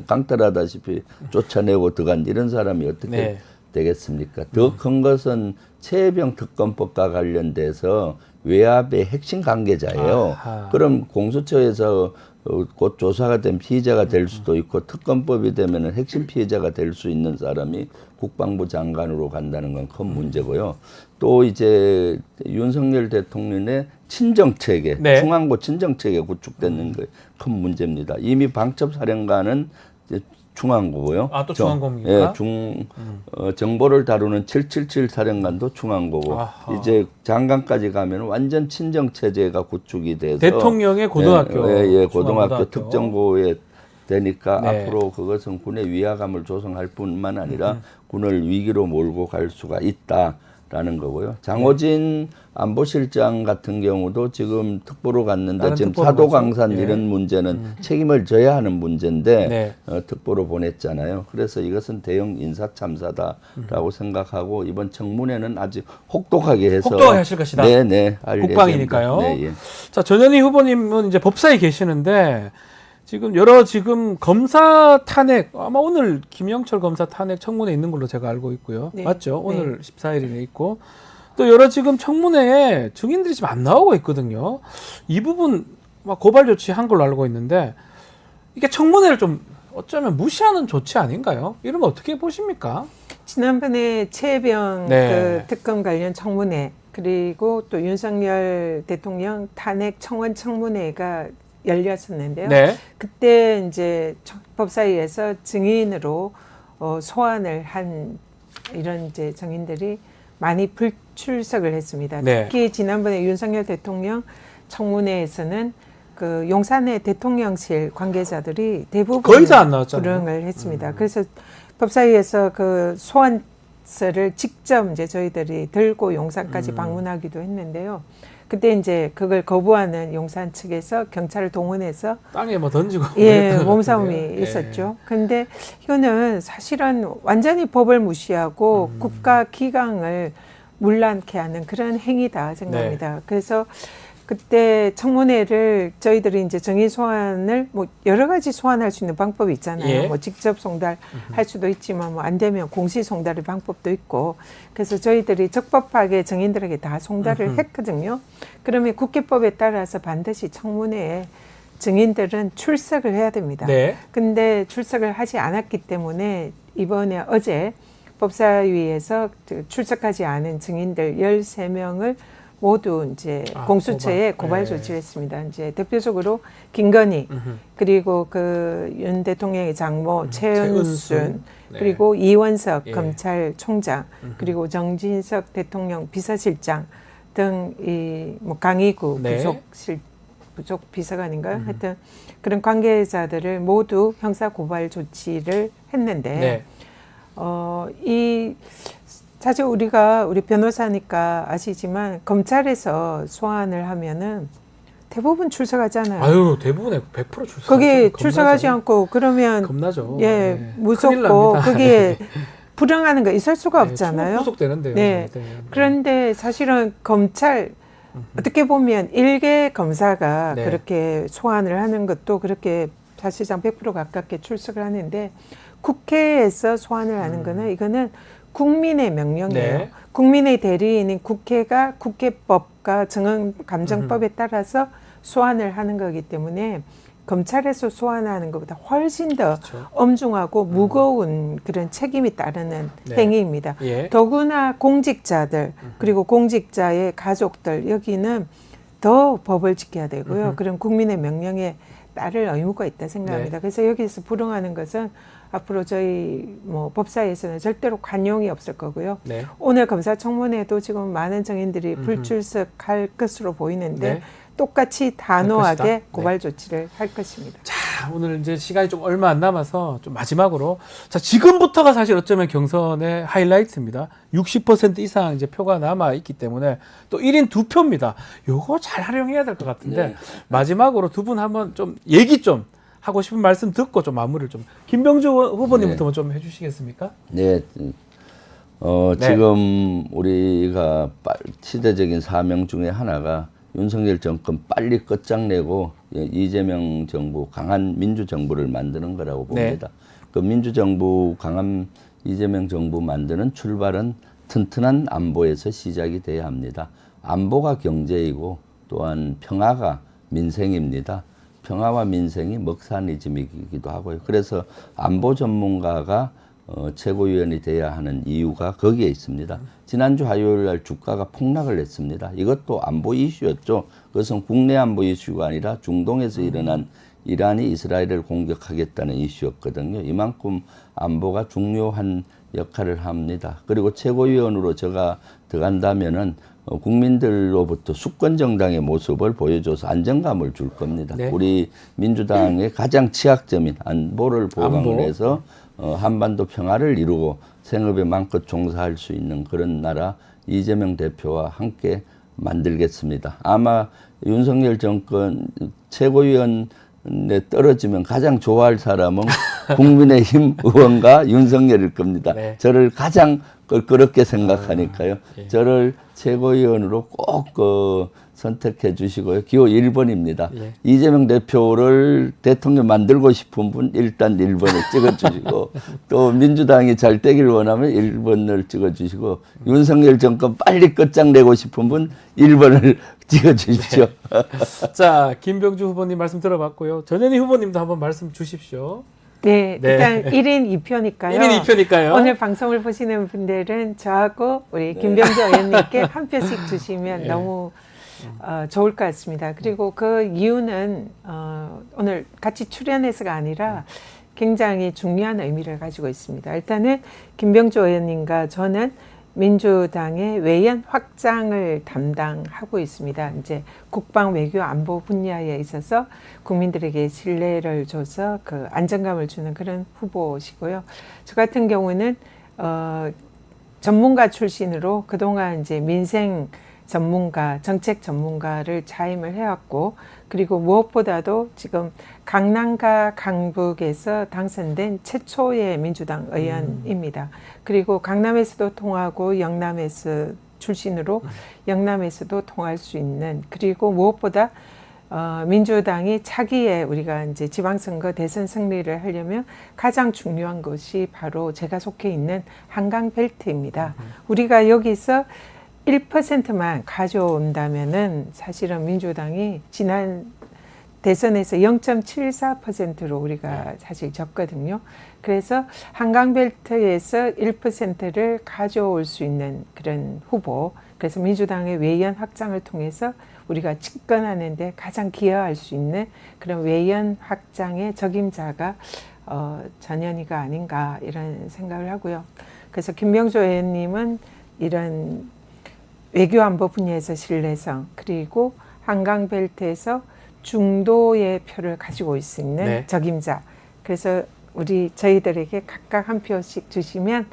S3: 강탈하다시피 쫓아내고 들어간 이런 사람이 어떻게
S1: 네.
S3: 되겠습니까? 더 큰 것은 최해병 특검법과 관련돼서 외압의 핵심 관계자예요.
S1: 아하.
S3: 그럼 공수처에서 곧 조사가 된 피의자가 될 수도 있고 특검법이 되면은 핵심 피해자가 될 수 있는 사람이 국방부 장관으로 간다는 건 큰 문제고요. 또 이제 윤석열 대통령의 친정체계,
S1: 네.
S3: 중앙고 친정체계 구축되는 게 큰 문제입니다. 이미 방첩사령관은 이제 중앙고고요.
S1: 아, 또 중앙고입니까?
S3: 예, 정보를 다루는 777 사령관도 중앙고고
S1: 아하.
S3: 이제 장관까지 가면 완전 친정 체제가 구축이 돼서
S1: 대통령의 고등학교.
S3: 고등학교
S1: 중앙고등학교.
S3: 특정고에 되니까
S1: 네.
S3: 앞으로 그것은 군의 위화감을 조성할 뿐만 아니라 군을 위기로 몰고 갈 수가 있다라는 거고요. 장호진 안보실장 같은 경우도 지금 특보로 갔는데
S1: 다른
S3: 지금
S1: 특보로
S3: 사도광산
S1: 갔죠? 예.
S3: 이런 문제는 책임을 져야 하는 문제인데
S1: 네.
S3: 특보로 보냈잖아요. 그래서 이것은 대형 인사 참사다라고 생각하고 이번 청문회는 아주 혹독하게 해서
S1: 혹독하게 하실 것이다.
S3: 네, 할
S1: 국방이니까요.
S3: 예정입니다. 네, 예.
S1: 자, 전현희 후보님은 이제 법사에 계시는데 지금 검사 탄핵 아마 오늘 김영철 검사 탄핵 청문회 있는 걸로 제가 알고 있고요.
S4: 네.
S1: 맞죠?
S4: 네.
S1: 오늘 14일이네 있고 또 여러 지금 청문회에 증인들이 지금 안 나오고 있거든요. 이 부분 막 고발 조치한 걸로 알고 있는데 이게 청문회를 좀 어쩌면 무시하는 조치 아닌가요? 이런 거 어떻게 보십니까?
S4: 지난번에 최해병
S1: 네.
S4: 그 특검 관련 청문회 그리고 또 윤석열 대통령 탄핵 청원 청문회가 열렸었는데요.
S1: 네.
S4: 그때 이제 법사위에서 증인으로 소환을 한 이런 이제 증인들이 많이 불출석을 했습니다.
S1: 네.
S4: 특히 지난번에 윤석열 대통령 청문회에서는 그 용산의 대통령실 관계자들이 대부분
S1: 거의 다 안 나왔잖아요.
S4: 불응을 했습니다. 그래서 법사위에서 그 소환서를 직접 이제 저희들이 들고 용산까지 방문하기도 했는데요. 그때 이제 그걸 거부하는 용산 측에서 경찰을 동원해서
S1: 땅에 뭐 던지고
S4: 예,
S1: 그랬던 것
S4: 몸싸움이
S1: 같은데요.
S4: 있었죠. 근데 이거는 사실은 완전히 법을 무시하고 국가 기강을 문란케 하는 그런 행위다 생각합니다. 그래서 그때 청문회를 저희들이 이제 정의 소환을 뭐 여러 가지 소환할 수 있는 방법이 있잖아요.
S1: 예.
S4: 뭐 직접 송달할 수도 있지만 뭐 안 되면 공시 송달의 방법도 있고. 그래서 저희들이 적법하게 정인들에게 다 송달을 했거든요. 그러면 국회법에 따라서 반드시 청문회에 증인들은 출석을 해야 됩니다.
S1: 네.
S4: 근데 출석을 하지 않았기 때문에 이번에 어제 법사위에서 출석하지 않은 증인들 13명을 모두 이제 공수처에 고발
S1: 네.
S4: 조치를 했습니다. 이제 대표적으로 김건희, 그리고 그 윤 대통령의 장모 최은순,
S1: 네.
S4: 그리고 이원석
S1: 예.
S4: 검찰총장, 그리고 정진석 대통령 비서실장 등 이 뭐 강희구
S1: 네.
S4: 부속 비서관인가요? 하여튼 그런 관계자들을 모두 형사 고발 조치를 했는데
S1: 네.
S4: 사실 우리 변호사니까 아시지만 검찰에서 소환을 하면은 대부분 출석하잖아요.
S1: 아유, 대부분의 100% 출석.
S4: 거기에 출석하지 않고 그러면
S1: 겁나죠.
S4: 예,
S1: 네. 큰일
S4: 무섭고
S1: 납니다.
S4: 거기에 불응하는 거 있을 수가
S1: 네,
S4: 없잖아요.
S1: 구속되는데요.
S4: 네. 그런데 사실은 검찰 어떻게 보면 일개 검사가
S1: 네.
S4: 그렇게 소환을 하는 것도 그렇게 사실상 100% 가깝게 출석을 하는데 국회에서 소환을 하는 거는 이거는 국민의 명령이에요.
S1: 네.
S4: 국민의 대리인인 국회가 국회법과 정언감정법에 따라서 소환을 하는 거기 때문에 검찰에서 소환하는 것보다 훨씬 더
S1: 그렇죠.
S4: 엄중하고 무거운 그런 책임이 따르는
S1: 네.
S4: 행위입니다.
S1: 예.
S4: 더구나 공직자들 그리고 공직자의 가족들 여기는 더 법을 지켜야 되고요. 그런 국민의 명령에 따를 의무가 있다 생각합니다.
S1: 네.
S4: 그래서 여기서 불응하는 것은 앞으로 저희 뭐 법사위에서는 절대로 관용이 없을 거고요.
S1: 네.
S4: 오늘 검사청문회도 지금 많은 정인들이 불출석할 것으로 보이는데
S1: 네.
S4: 똑같이 단호하게
S1: 것이다?
S4: 고발 조치를 할 것입니다.
S1: 자, 오늘 이제 시간이 좀 얼마 안 남아서 좀 마지막으로 자, 지금부터가 사실 어쩌면 경선의 하이라이트입니다. 60% 이상 이제 표가 남아 있기 때문에 또 1인 2표입니다. 요거 잘 활용해야 될 것 같은데
S3: 네.
S1: 마지막으로 두 분 한번 좀 얘기 좀 하고 싶은 말씀 듣고 좀 마무리를 좀 김병주 후보님부터 좀 해주시겠습니까?
S3: 네.
S1: 네.
S3: 지금 우리가 시대적인 사명 중에 하나가 윤석열 정권 빨리 끝장내고 이재명 정부 강한 민주정부를 만드는 거라고 봅니다. 그 민주정부 강한 이재명 정부 만드는 출발은 튼튼한 안보에서 시작이 돼야 합니다. 안보가 경제이고 또한 평화가 민생입니다. 평화와 민생이 먹사니즘이기도 하고요. 그래서 안보 전문가가 최고위원이 돼야 하는 이유가 거기에 있습니다. 지난주 화요일 날 주가가 폭락을 했습니다. 이것도 안보 이슈였죠. 그것은 국내 안보 이슈가 아니라 중동에서 일어난 이란이 이스라엘을 공격하겠다는 이슈였거든요. 이만큼 안보가 중요한 역할을 합니다. 그리고 최고위원으로 제가 들어간다면은 국민들로부터 수권 정당의 모습을 보여줘서 안정감을 줄 겁니다.
S1: 네.
S3: 우리 민주당의 가장 취약점인 안보를 보강을 해서 한반도 평화를 이루고 생업에 마음껏 종사할 수 있는 그런 나라 이재명 대표와 함께 만들겠습니다. 아마 윤석열 정권 최고위원에 떨어지면 가장 좋아할 사람은 국민의힘 의원과 윤석열일 겁니다.
S1: 네.
S3: 저를 가장 그렇게 생각하니까요.
S1: 예.
S3: 저를 최고위원으로 꼭 선택해 주시고요. 기호 1번입니다.
S1: 예.
S3: 이재명 대표를 대통령 만들고 싶은 분 일단 1번을 찍어주시고 또 민주당이 잘 되길 원하면 1번을 찍어주시고 윤석열 정권 빨리 끝장내고 싶은 분 1번을 찍어주십시오.
S1: 자, 김병주 후보님 말씀 들어봤고요. 전현희 후보님도 한번 말씀 주십시오.
S4: 네,
S1: 네.
S4: 일단 1인 2표니까요.
S1: 1인 2표니까요.
S4: 오늘 방송을 보시는 분들은 저하고 우리 김병주 의원님께 한 표씩 주시면
S1: 네.
S4: 너무 좋을 것 같습니다. 그리고 그 이유는 오늘 같이 출연해서가 아니라 굉장히 중요한 의미를 가지고 있습니다. 일단은 김병주 의원님과 저는 민주당의 외연 확장을 담당하고 있습니다. 이제 국방, 외교, 안보 분야에 있어서 국민들에게 신뢰를 줘서 그 안정감을 주는 그런 후보시고요. 저 같은 경우는 전문가 출신으로 그동안 이제 민생 전문가, 정책 전문가를 자임을 해왔고, 그리고 무엇보다도 지금 강남과 강북에서 당선된 최초의 민주당 의원입니다. 그리고 강남에서도 통하고 영남에서 출신으로 영남에서도 통할 수 있는, 그리고 무엇보다 민주당이 차기에 우리가 이제 지방선거 대선 승리를 하려면 가장 중요한 것이 바로 제가 속해 있는 한강벨트입니다. 우리가 여기서 1%만 가져온다면은 사실은 민주당이 지난 대선에서 0.74%로 우리가 사실 졌거든요. 그래서 한강벨트에서 1%를 가져올 수 있는 그런 후보, 그래서 민주당의 외연 확장을 통해서 우리가 집권하는 데 가장 기여할 수 있는 그런 외연 확장의 적임자가 전현희가 아닌가 이런 생각을 하고요. 그래서 김병조 의원님은 이런 외교안보 분야에서 신뢰성, 그리고 한강벨트에서 중도의 표를 가지고 있는
S1: 네.
S4: 적임자. 그래서 저희들에게 각각 한 표씩 주시면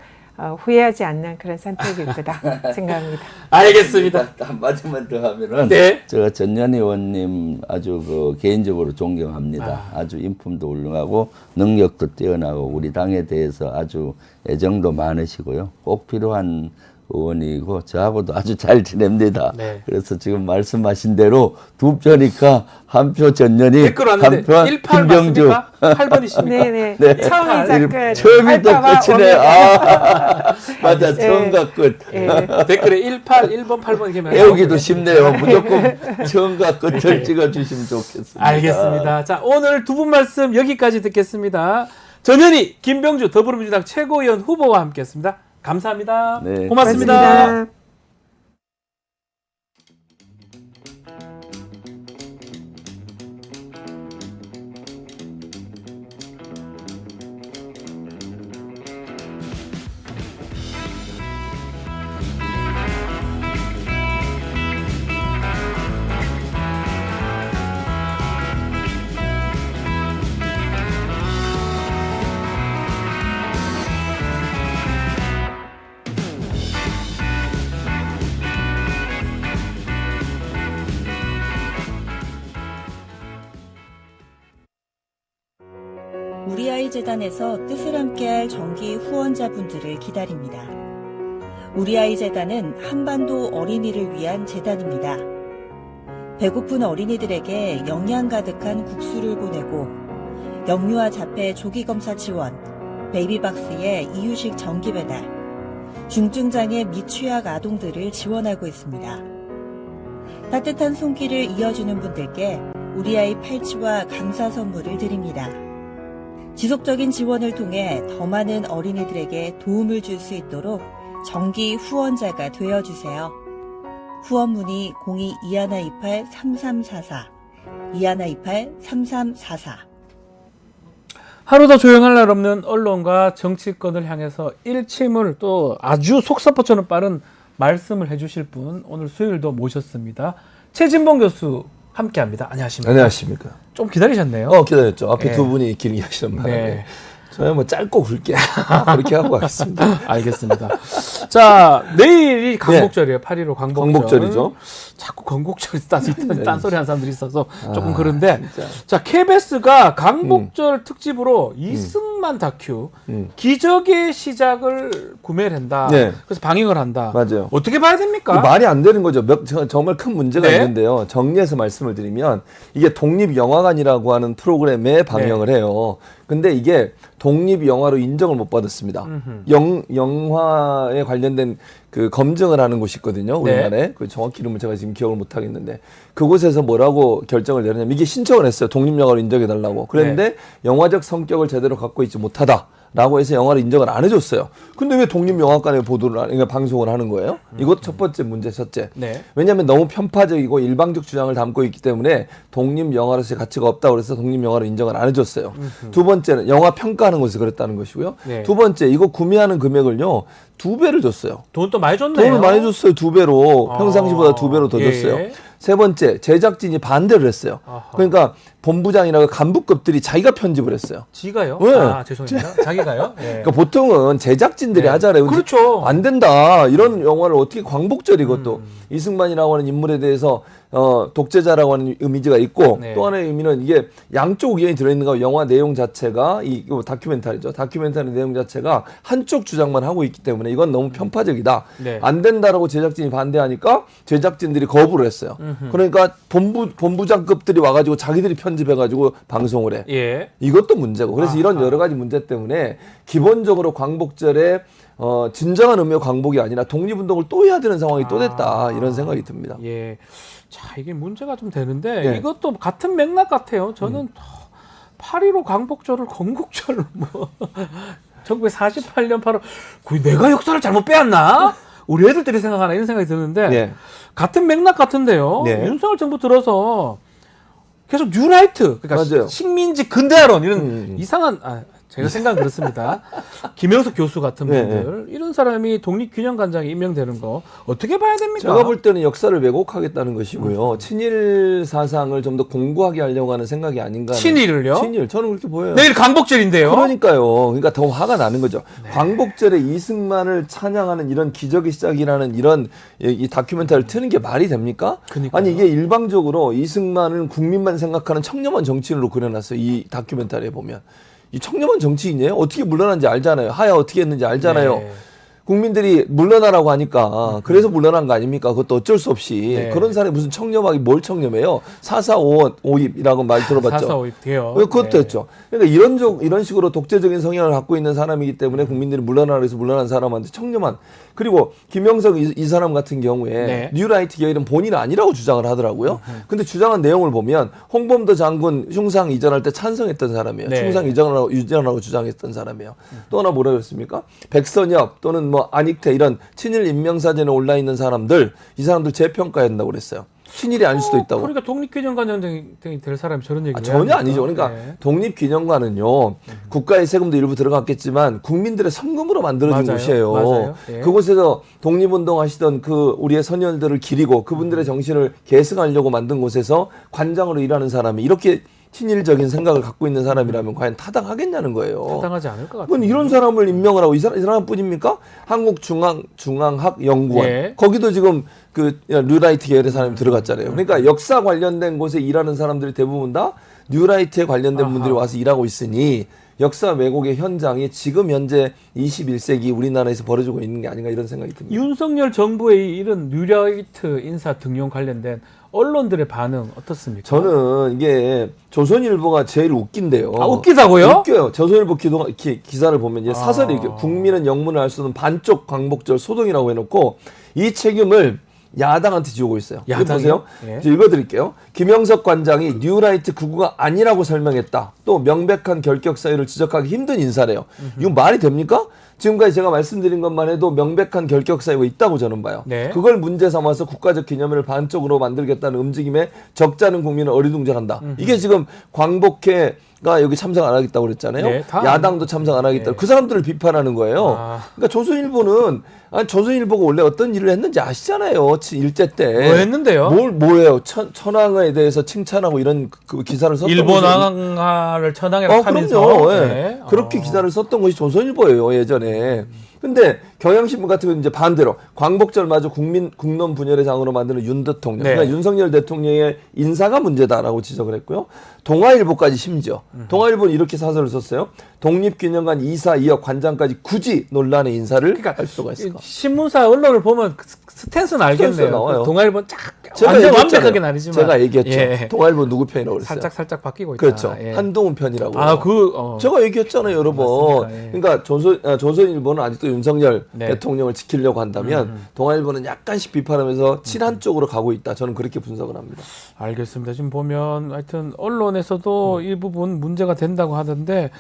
S4: 후회하지 않는 그런 선택일 거다 생각합니다.
S1: 알겠습니다.
S3: 한마디만 더 하면은
S1: 네.
S3: 제가 전현희 의원님 아주 개인적으로 존경합니다. 아주 인품도 훌륭하고 능력도 뛰어나고 우리 당에 대해서 아주 애정도 많으시고요. 꼭 필요한 의원이고 저하고도 아주 잘 지냅니다.
S1: 네.
S3: 그래서 지금 말씀하신 대로 두 표니까 한 표 전현희,
S1: 댓글
S3: 한
S1: 왔는데
S3: 표
S1: 18
S3: 김병주.
S1: 맞습니까? 8번이십니까?
S4: 네네.
S3: 네.
S4: 처음이자 끝.
S3: 처음부터
S4: 알파와
S3: 끝이네.
S4: 오메가.
S3: 맞아. 처음과 끝.
S1: 댓글에 18, 1번, 8번 이렇게
S3: 배우기도 쉽네요. 무조건 처음과 끝을 찍어주시면 좋겠습니다.
S1: 알겠습니다. 자, 오늘 두 분 말씀 여기까지 듣겠습니다. 전현희, 김병주 더불어민주당 최고위원 후보와 함께했습니다. 감사합니다.
S3: 네.
S1: 고맙습니다.
S4: 고맙습니다.
S5: 우리 아이 재단에서 뜻을 함께할 정기 후원자분들을 기다립니다. 우리 아이 재단은 한반도 어린이를 위한 재단입니다. 배고픈 어린이들에게 영양 가득한 국수를 보내고 영유아 자폐 조기 검사 지원, 베이비박스의 이유식 정기 배달, 중증장애 미취학 아동들을 지원하고 있습니다. 따뜻한 손길을 이어주는 분들께 우리 아이 팔찌와 감사 선물을 드립니다. 지속적인 지원을 통해 더 많은 어린이들에게 도움을 줄 수 있도록 정기 후원자가 되어주세요. 후원 문의 02-2128-3344, 2128-3344.
S1: 하루 더 조용할 날 없는 언론과 정치권을 향해서 일침을 또 아주 속사포처럼 빠른 말씀을 해주실 분 오늘 수요일도 모셨습니다. 최진봉 교수 함께합니다. 안녕하십니까?
S6: 안녕하십니까.
S1: 좀 기다리셨네요.
S6: 기다렸죠. 앞에
S1: 네.
S6: 두 분이 길게 하시는 바람에.
S1: 네.
S6: 저는 뭐 짧고 굵게 그렇게 하고 가겠습니다.
S1: 알겠습니다. 자, 내일이 광복절이에요. 8.15 광복절.
S6: 광복절이죠.
S1: 자꾸 광복절이 딴소리 하는 사람들이 있어서 조금
S6: 아,
S1: 그런데.
S6: 진짜.
S1: 자, KBS가 광복절 특집으로 이승만 다큐 기적의 시작을 구매를 한다.
S6: 네.
S1: 그래서 방영을 한다.
S6: 맞아요.
S1: 어떻게 봐야 됩니까?
S6: 말이 안 되는 거죠. 정말 큰 문제가
S1: 네.
S6: 있는데요. 정리해서 말씀을 드리면 이게 독립영화관이라고 하는 프로그램에 방영을 해요. 근데 이게 독립영화로 인정을 못 받았습니다. 영화에 관련된 그 검증을 하는 곳이 있거든요. 우리나라에. 그 정확히 이름은 제가 지금 기억을 못 하겠는데 그곳에서 뭐라고 결정을 내렸냐면 이게 신청을 했어요. 독립영화로 인정해달라고. 그런데 영화적 성격을 제대로 갖고 있지 못하다. 라고 해서 영화를 인정을 안 해줬어요. 근데 왜 독립영화관에 그러니까 방송을 하는 거예요? 이것 첫 번째 문제, 첫째.
S1: 네.
S6: 왜냐하면 너무 편파적이고 일방적 주장을 담고 있기 때문에 독립영화로서의 가치가 없다고 그래서 독립영화로 인정을 안 해줬어요. 두 번째는 영화 평가하는 곳에서 그랬다는 것이고요.
S1: 네.
S6: 두 번째, 이거 구매하는 금액을요, 2배를 줬어요.
S1: 돈 또 많이 줬네요.
S6: 돈을 많이 줬어요. 2배로.
S1: 아,
S6: 평상시보다 2배로 더
S1: 예.
S6: 줬어요. 세 번째, 제작진이 반대를 했어요.
S1: 아하.
S6: 그러니까 본부장이라고 간부급들이 자기가 편집을 했어요.
S1: 지가요?
S6: 네.
S1: 아, 죄송합니다. 자기가요? 예.
S6: 그러니까 보통은 제작진들이
S1: 네.
S6: 하잖아요. 근데
S1: 그렇죠.
S6: 안 된다. 이런 영화를 어떻게 광복절이고 또 이승만이라고 하는 인물에 대해서 독재자라고 하는 이미지가 있고
S1: 네.
S6: 또 하나의 의미는 이게 양쪽 의견이 들어있는가 영화 내용 자체가 이 다큐멘터리죠. 다큐멘터리 내용 자체가 한쪽 주장만 하고 있기 때문에 이건 너무 편파적이다.
S1: 네.
S6: 안 된다라고 제작진이 반대하니까 제작진들이 거부를 했어요. 그러니까 본부장급들이 와가지고 자기들이 편집해가지고 방송을 해.
S1: 예.
S6: 이것도 문제고 그래서 이런 여러 가지 문제 때문에 기본적으로 광복절에 진정한 의미의 광복이 아니라 독립운동을 또 해야 되는 상황이 또 됐다 이런 생각이 듭니다.
S1: 예. 자, 이게 문제가 좀 되는데
S6: 네.
S1: 이것도 같은 맥락 같아요. 저는 8.15 광복절을 건국절로 뭐 1948년 8월 거의 내가 역사를 잘못 빼앗나? 우리 애들들이 생각하나 이런 생각이 드는데
S6: 네.
S1: 같은 맥락 같은데요.
S6: 네.
S1: 윤석열 정부 들어서 계속 뉴라이트 그러니까
S6: 맞아요.
S1: 식민지 근대화론 이런
S6: 음.
S1: 제가 생각은 그렇습니다. 김영석 교수 같은
S6: 네,
S1: 분들 이런 사람이 독립균형관장에 임명되는 거 어떻게 봐야 됩니까?
S6: 제가 볼 때는 역사를 왜곡하겠다는 것이고요. 친일 사상을 좀 더 공고하게 하려고 하는 생각이 아닌가. 하는-
S1: 친일을요?
S6: 친일. 저는 그렇게 보여요.
S1: 내일 광복절인데요.
S6: 그러니까요. 그러니까 더 화가 나는 거죠. 광복절에 이승만을 찬양하는 이런 기적의 시작이라는 이런 이 다큐멘터리를 트는 게 말이 됩니까?
S1: 그러니까요.
S6: 아니 이게 일방적으로 이승만은 국민만 생각하는 청렴한 정치인으로 그려놨어요. 이 다큐멘터리에 보면. 이 청렴한 정치인이에요? 어떻게 물러난지 알잖아요. 하야 어떻게 했는지 알잖아요.
S1: 네.
S6: 국민들이 물러나라고 하니까 그래서 물러난 거 아닙니까? 그것도 어쩔 수 없이
S1: 네.
S6: 그런 사람이 무슨 청렴하기 뭘 청렴해요? 4.4.5입이라고 말 들어봤죠.
S1: 4.4.5입 돼요.
S6: 그것도
S1: 네.
S6: 했죠. 그러니까 이런 식으로 독재적인 성향을 갖고 있는 사람이기 때문에 국민들이 물러나라 해서 물러난 사람한테 청렴한 그리고 김영석 이 사람 같은 경우에
S1: 네.
S6: 뉴라이트 계열은 본인은 아니라고 주장을 하더라고요. 근데 주장한 내용을 보면 홍범도 장군 흉상 이전할 때 찬성했던 사람이에요.
S1: 네.
S6: 흉상 이전하라고 주장했던 사람이에요. 또 하나 뭐라 그랬습니까? 백선엽 또는 뭐 안익태 이런 친일 인명사진에 올라 있는 사람들 이 사람들 재평가한다고 그랬어요. 친일이 아닐 수도 있다고.
S1: 그러니까 독립균형관장이 될 사람이 저런 얘기를
S6: 전혀 아니죠. 그러니까
S1: 네.
S6: 독립기념관은요 국가의 세금도 일부 들어갔겠지만 국민들의 성금으로 만들어진
S1: 맞아요.
S6: 곳이에요.
S1: 맞아요. 예.
S6: 그곳에서 독립운동 하시던 그 우리의 선열들을 기리고 그분들의 정신을 계승하려고 만든 곳에서 관장으로 일하는 사람이 이렇게 친일적인 생각을 갖고 있는 사람이라면 과연 타당하겠냐는 거예요.
S1: 타당하지 않을 것 같아요.
S6: 그건 이런 사람을 임명을 하고 이 사람뿐입니까? 한국중앙학연구원
S1: 예.
S6: 거기도 지금 그 뉴라이트 계열의 사람이 들어갔잖아요. 그러니까 역사 관련된 곳에 일하는 사람들이 대부분 다 뉴라이트에 관련된 분들이 와서 일하고 있으니 역사 왜곡의 현장이 지금 현재 21세기 우리나라에서 벌어지고 있는 게 아닌가 이런 생각이 듭니다.
S1: 윤석열 정부의 이런 뉴라이트 인사 등용 관련된 언론들의 반응 어떻습니까?
S6: 저는 이게 조선일보가 제일 웃긴데요.
S1: 아, 웃기다고요?
S6: 웃겨요. 조선일보 기사를 보면 이제 사설이 이렇게 국민은 영문을 알 수 없는 반쪽 광복절 소동이라고 해놓고 이 책임을 야당한테 지우고 있어요. 이거
S1: 야당이요?
S6: 보세요.
S1: 예.
S6: 이제 읽어드릴게요. 김영석 관장이 뉴라이트 극우가 아니라고 설명했다. 또 명백한 결격 사유를 지적하기 힘든 인사래요. 이거 말이 됩니까? 지금까지 제가 말씀드린 것만 해도 명백한 결격 사유가 있다고 저는 봐요.
S1: 네.
S6: 그걸 문제 삼아서 국가적 기념회를 반쪽으로 만들겠다는 움직임에 적잖은 국민은 어리둥절한다. 이게 지금 광복회가 여기 참석 안 하겠다고 그랬잖아요.
S1: 네, 다
S6: 야당도 참석 안 하겠다.
S1: 네.
S6: 그 사람들을 비판하는 거예요.
S1: 아.
S6: 그러니까 조선일보는 조선일보가 원래 어떤 일을 했는지 아시잖아요. 일제 때.
S1: 뭐 했는데요?
S6: 뭐예요? 천황에 대해서 칭찬하고 이런 그 기사를 썼던
S1: 일본
S6: 것이-
S1: 왕하를 천황이라고 하면서
S6: 그럼요. 예.
S1: 네.
S6: 그렇게 기사를 썼던 것이 조선일보예요, 예전에. 근데 경향신문 같은 경우는 이제 반대로 광복절마저 국론 분열의 장으로 만드는 윤 대통령,
S1: 네.
S6: 그러니까 윤석열 대통령의 인사가 문제다라고 지적을 했고요. 동아일보까지 심지어 동아일보는 이렇게 사설을 썼어요. 독립기념관 이사 2억 관장까지 굳이 논란의 인사를 할 수가 있을까?
S1: 신문사 언론을 보면 그 스탠스는 알겠네요.
S6: 스탠스가 나와요.
S1: 동아일보 쫙
S6: 제가
S1: 완전
S6: 얘기했잖아요.
S1: 완벽하게는 아니지만
S6: 제가 얘기했죠.
S1: 예.
S6: 동아일보 누구 편이라고 그랬어요.
S1: 살짝 바뀌고 있다.
S6: 그렇죠.
S1: 예.
S6: 한동훈 편이라고.
S1: 아,
S6: 제가 얘기했잖아요, 여러 번.
S1: 맞습니다. 예.
S6: 그러니까 조선일보는 아직도 윤석열
S1: 네.
S6: 대통령을 지키려고 한다면 동아일보는 약간씩 비판하면서 친한 쪽으로 가고 있다. 저는 그렇게 분석을 합니다.
S1: 알겠습니다. 지금 보면 하여튼 언론에서도 이 부분 문제가 된다고 하던데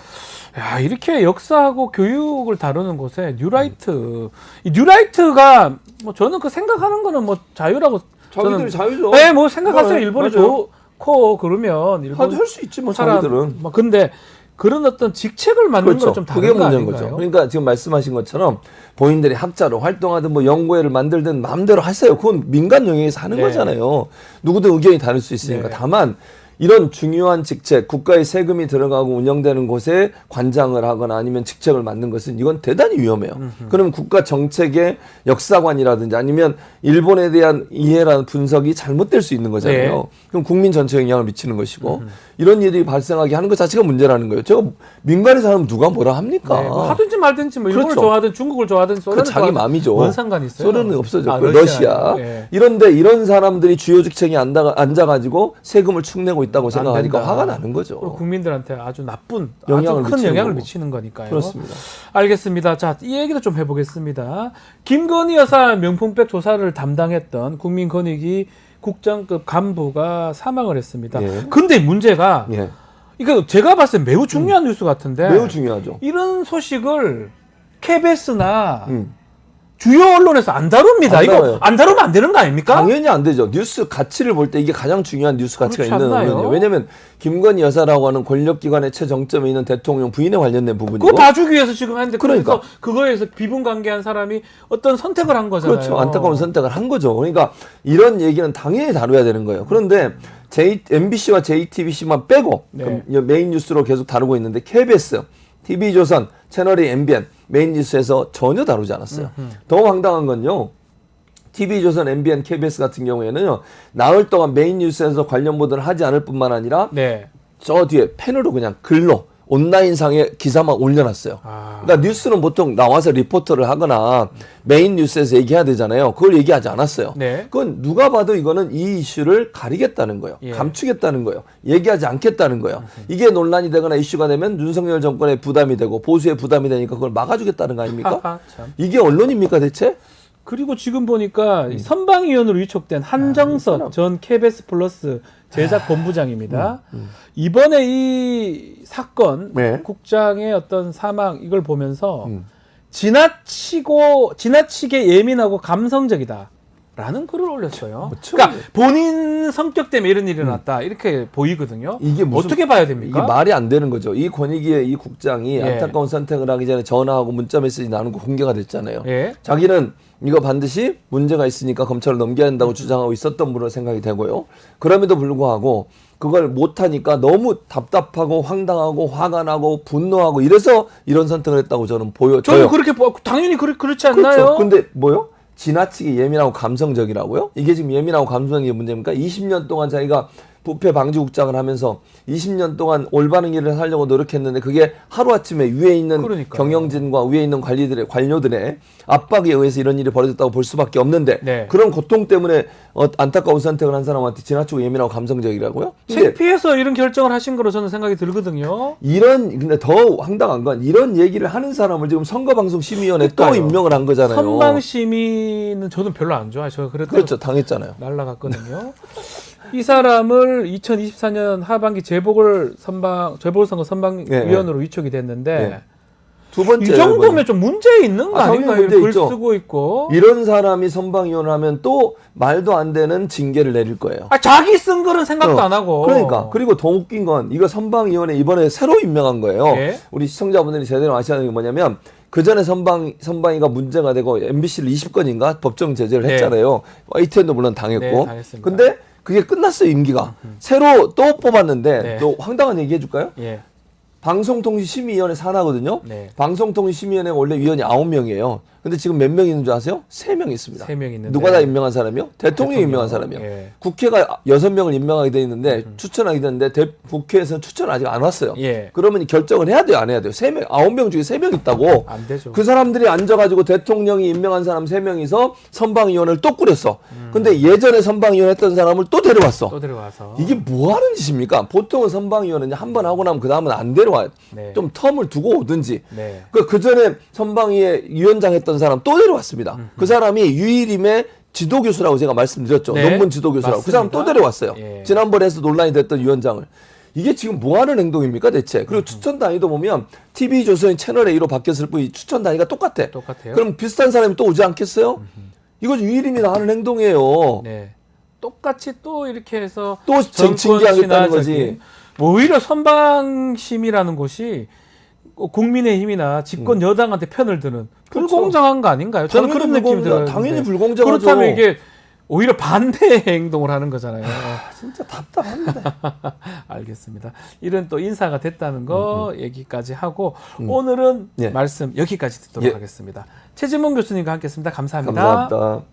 S1: 야, 이렇게 역사하고 교육을 다루는 곳에 뉴라이트 이 뉴라이트가 뭐 저는 그 생각하는 거는 뭐 자유라고
S6: 자기들
S1: 저는-
S6: 자유죠.
S1: 네, 뭐 생각하세요.
S6: 네,
S1: 일본이
S6: 맞아요.
S1: 좋고 그러면 일본
S6: 할 수 있지 뭐
S1: 사람
S6: 자기들은.
S1: 뭐 근데 그런 어떤 직책을 맡는
S6: 그렇죠.
S1: 건 좀 다른
S6: 그게
S1: 거
S6: 문제인
S1: 아닌가요?
S6: 거죠. 그러니까 지금 말씀하신 것처럼 본인들이 학자로 활동하든 뭐 연구회를 만들든 마음대로 하세요. 그건 민간 영역에서 하는
S1: 네.
S6: 거잖아요. 누구든 의견이 다를 수 있으니까.
S1: 네.
S6: 다만 이런 중요한 직책, 국가의 세금이 들어가고 운영되는 곳에 관장을 하거나 아니면 직책을 맡는 것은 이건 대단히 위험해요. 그러면 국가 정책의 역사관이라든지 아니면 일본에 대한 이해라는 분석이 잘못될 수 있는 거잖아요.
S1: 네.
S6: 그럼 국민 전체에 영향을 미치는 것이고 이런 일이 발생하게 하는 것 자체가 문제라는 거예요. 제가 민간에 사는 누가 뭐라 합니까?
S1: 네, 뭐 하든지 말든지 뭐 일본을
S6: 그렇죠.
S1: 좋아하든 중국을 좋아하든
S6: 그
S1: 소련을
S6: 자기
S1: 좋아하든
S6: 마음이죠.
S1: 뭔 상관이 있어요?
S6: 소련은 없어졌고
S1: 아,
S6: 러시아.
S1: 예.
S6: 이런데 이런 사람들이 주요 직책에 앉아가지고 세금을 축내고 있다고 생각하니까
S1: 된다.
S6: 화가 나는 거죠.
S1: 그리고 국민들한테 아주 나쁜,
S6: 영향을
S1: 아주 큰
S6: 미치는
S1: 영향을
S6: 거고.
S1: 미치는 거니까요.
S6: 그렇습니다.
S1: 알겠습니다. 자, 이 얘기도 좀 해보겠습니다. 김건희 여사 명품백 조사를 담당했던 국민권익위 국장급 간부가 사망을 했습니다.
S6: 예.
S1: 근데 문제가
S6: 예.
S1: 이거 제가 봤을 때 매우 중요한 뉴스 같은데
S6: 매우 중요하죠.
S1: 이런 소식을 KBS나
S6: 음.
S1: 주요 언론에서 안 다룹니다.
S6: 안
S1: 이거
S6: 다뤄요.
S1: 안 다루면 안 되는 거 아닙니까?
S6: 당연히 안 되죠. 뉴스 가치를 볼 때 이게 가장 중요한 뉴스 가치가
S1: 그렇지
S6: 있는
S1: 않나요?
S6: 거거든요. 왜냐하면 김건희 여사라고 하는 권력기관의 최정점에 있는 대통령 부인에 관련된 부분이고
S1: 그거 봐주기 위해서 지금 했는데
S6: 그러니까.
S1: 그래서 그거에서 비분관계한 사람이 어떤 선택을 한 거잖아요.
S6: 그렇죠. 안타까운 선택을 한 거죠. 그러니까 이런 얘기는 당연히 다뤄야 되는 거예요. 그런데 MBC와 JTBC만 빼고
S1: 네.
S6: 메인 뉴스로 계속 다루고 있는데 KBS, TV조선, 채널A, MBN 메인 뉴스에서 전혀 다루지 않았어요. 더 황당한 건요. TV조선, MBN, KBS 같은 경우에는요. 나흘 동안 메인 뉴스에서 관련 보도를 하지 않을 뿐만 아니라
S1: 네.
S6: 저 뒤에 펜으로 그냥 글로 온라인상에 기사만 올려놨어요.
S1: 아.
S6: 그러니까 뉴스는 보통 나와서 리포터를 하거나 메인 뉴스에서 얘기해야 되잖아요. 그걸 얘기하지 않았어요.
S1: 네.
S6: 그건 누가 봐도 이거는 이 이슈를 가리겠다는 거예요.
S1: 예.
S6: 감추겠다는 거예요. 얘기하지 않겠다는 거예요. 이게 논란이 되거나 이슈가 되면 윤석열 정권의 부담이 되고 보수의 부담이 되니까 그걸 막아주겠다는 거 아닙니까?
S1: 하하, 참.
S6: 이게 언론입니까 대체?
S1: 그리고 지금 보니까 이 선방위원으로 위촉된 한정석 전 KBS 플러스 제작 본부장입니다. 이번에 이 사건
S6: 네.
S1: 국장의 어떤 사망 이걸 보면서 지나치게 예민하고 감성적이다. 라는 글을 올렸어요.
S6: 그렇죠.
S1: 그러니까 본인 성격 때문에 이런 일이 났다. 이렇게 보이거든요.
S6: 이게 무슨-
S1: 어떻게 봐야 됩니까?
S6: 이게 말이 안 되는 거죠. 이 권익위의 이 국장이
S1: 예.
S6: 안타까운 선택을 하기 전에 전화하고 문자 메시지 나눈 거 공개가 됐잖아요.
S1: 예.
S6: 자기는 이거 반드시 문제가 있으니까 검찰을 넘겨야 한다고 주장하고 있었던 분으로 생각이 되고요. 그럼에도 불구하고 그걸 못하니까 너무 답답하고 황당하고 화가 나고 분노하고 이래서 이런 선택을 했다고 저는 보여져요.
S1: 저는 그렇게 당연히 그렇지 않나요?
S6: 그렇죠. 근데 뭐요? 지나치게 예민하고 감성적이라고요? 이게 지금 예민하고 감성적인 문제입니까? 20년 동안 자기가 부패 방지국장을 하면서 20년 동안 올바른 일을 하려고 노력했는데 그게 하루아침에 위에 있는
S1: 그러니까요.
S6: 경영진과 위에 있는 관료들의 압박에 의해서 이런 일이 벌어졌다고 볼 수밖에 없는데
S1: 네.
S6: 그런 고통 때문에 안타까운 선택을 한 사람한테 지나치고 예민하고 감성적이라고요? 근데
S1: 창피해서 이런 결정을 하신 거로 저는 생각이 들거든요.
S6: 근데 더 황당한 건 이런 얘기를 하는 사람을 지금 선거방송심의위원회에 또
S1: 그러니까요.
S6: 임명을 한 거잖아요.
S1: 선방심의는 저도 별로 안 좋아해요. 저 그래도
S6: 그렇죠. 당했잖아요.
S1: 날라갔거든요. 이 사람을 2024년 하반기 재보궐선거 선방위원으로 위촉이 됐는데
S6: 네. 두 번째
S1: 이 정도면 좀 문제 있는 거
S6: 당연히
S1: 아닌가요?
S6: 문제
S1: 글
S6: 있죠.
S1: 쓰고 있고.
S6: 이런 사람이 선방위원을 하면 또 말도 안 되는 징계를 내릴 거예요.
S1: 자기 쓴 글은 생각도 안 하고.
S6: 그러니까 그리고 더 웃긴 건 이거 선방위원회 이번에 새로 임명한 거예요.
S1: 예.
S6: 우리 시청자분들이 제대로 아셔야 하는 게 뭐냐면 그 전에 선방위가 문제가 되고 MBC를 20건인가 법정 제재를
S1: 네.
S6: 했잖아요. YTN도 물론 당했고.
S1: 네, 당했습니다.
S6: 근데 그게 끝났어요 임기가. 새로 또 뽑았는데
S1: 네.
S6: 또 황당한 얘기 해줄까요?
S1: 예.
S6: 방송통신심의위원회 산하거든요.
S1: 네.
S6: 방송통신심의위원회 원래 위원이 9명이에요. 근데 지금 몇 명 있는 줄 아세요? 3명 있습니다.
S1: 3명 있는데.
S6: 누가 다 임명한 사람이요? 대통령이 임명한 사람이요.
S1: 예.
S6: 국회가 6명을 임명하게 돼 있는데 추천하게 되는데 국회에서는 추천 아직 안 왔어요.
S1: 예.
S6: 그러면 결정을 해야 돼요, 안 해야 돼요? 3명, 9명 중에 3명 있다고.
S1: 안 되죠.
S6: 그 사람들이 앉아가지고 대통령이 임명한 사람 3명이서 선방위원회를 또 꾸렸어. 근데 예전에 선방위원 했던 사람을 또 데려왔어.
S1: 또 들어가서.
S6: 이게 뭐 하는 짓입니까? 보통은 선방위원은 한 번 하고 나면 그 다음은 안 데려와요.
S1: 네.
S6: 좀 텀을 두고 오든지.
S1: 네.
S6: 그 전에 선방위에 위원장 했던 사람 또 데려왔습니다. 그 사람이 유일임의 지도교수라고 제가 말씀드렸죠.
S1: 네.
S6: 논문 지도교수라고. 그 사람 또
S1: 맞습니다.
S6: 데려왔어요.
S1: 예.
S6: 지난번에 해서 논란이 됐던 위원장을. 이게 지금 뭐 하는 행동입니까 대체? 그리고 추천 단위도 보면 TV조선이 채널A로 바뀌었을 뿐이 추천 단위가 똑같아.
S1: 똑같아요.
S6: 그럼 비슷한 사람이 또 오지 않겠어요? 이거 유일임이 하는 행동이에요.
S1: 네. 똑같이 또 이렇게 해서
S6: 또 징계하겠다는 거지.
S1: 오히려 선방심이라는 곳이 국민의힘이나 집권 여당한테 편을 드는
S6: 그렇죠.
S1: 불공정한 거 아닌가요? 저는 그런 느낌이 들어요.
S6: 당연히 불공정하죠.
S1: 그렇다면 이게 오히려 반대의 행동을 하는 거잖아요.
S6: 진짜 답답합니다.
S1: 알겠습니다. 이런 또 인사가 됐다는 거 얘기까지 하고 오늘은
S6: 예.
S1: 말씀 여기까지 듣도록
S6: 예.
S1: 하겠습니다. 최진문 교수님과 함께했습니다. 감사합니다.
S6: 감사합니다.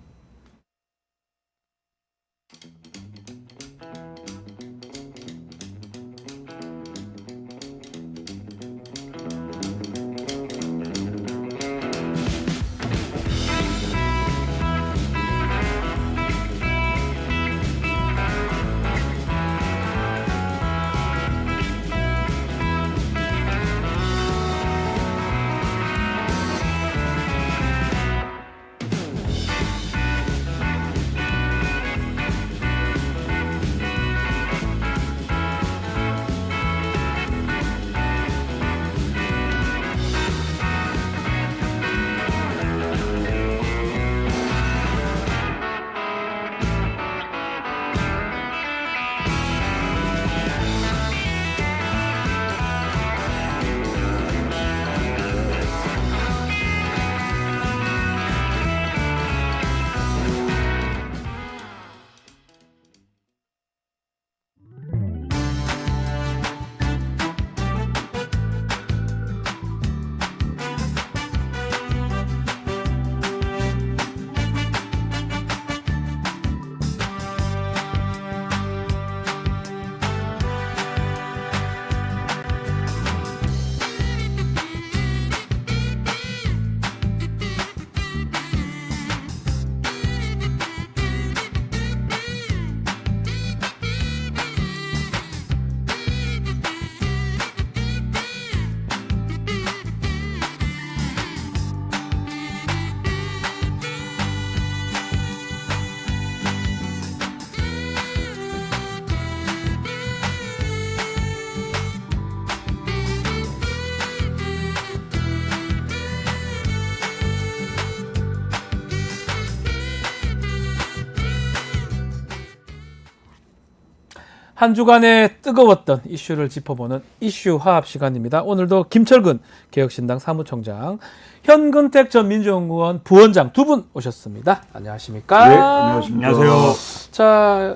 S1: 한 주간의 뜨거웠던 이슈를 짚어보는 이슈 화합 시간입니다. 오늘도 김철근 개혁신당 사무총장, 현근택 전 민주연구원 부원장 두 분 오셨습니다. 안녕하십니까?
S7: 네, 안녕하십니까. 안녕하세요.
S1: 자,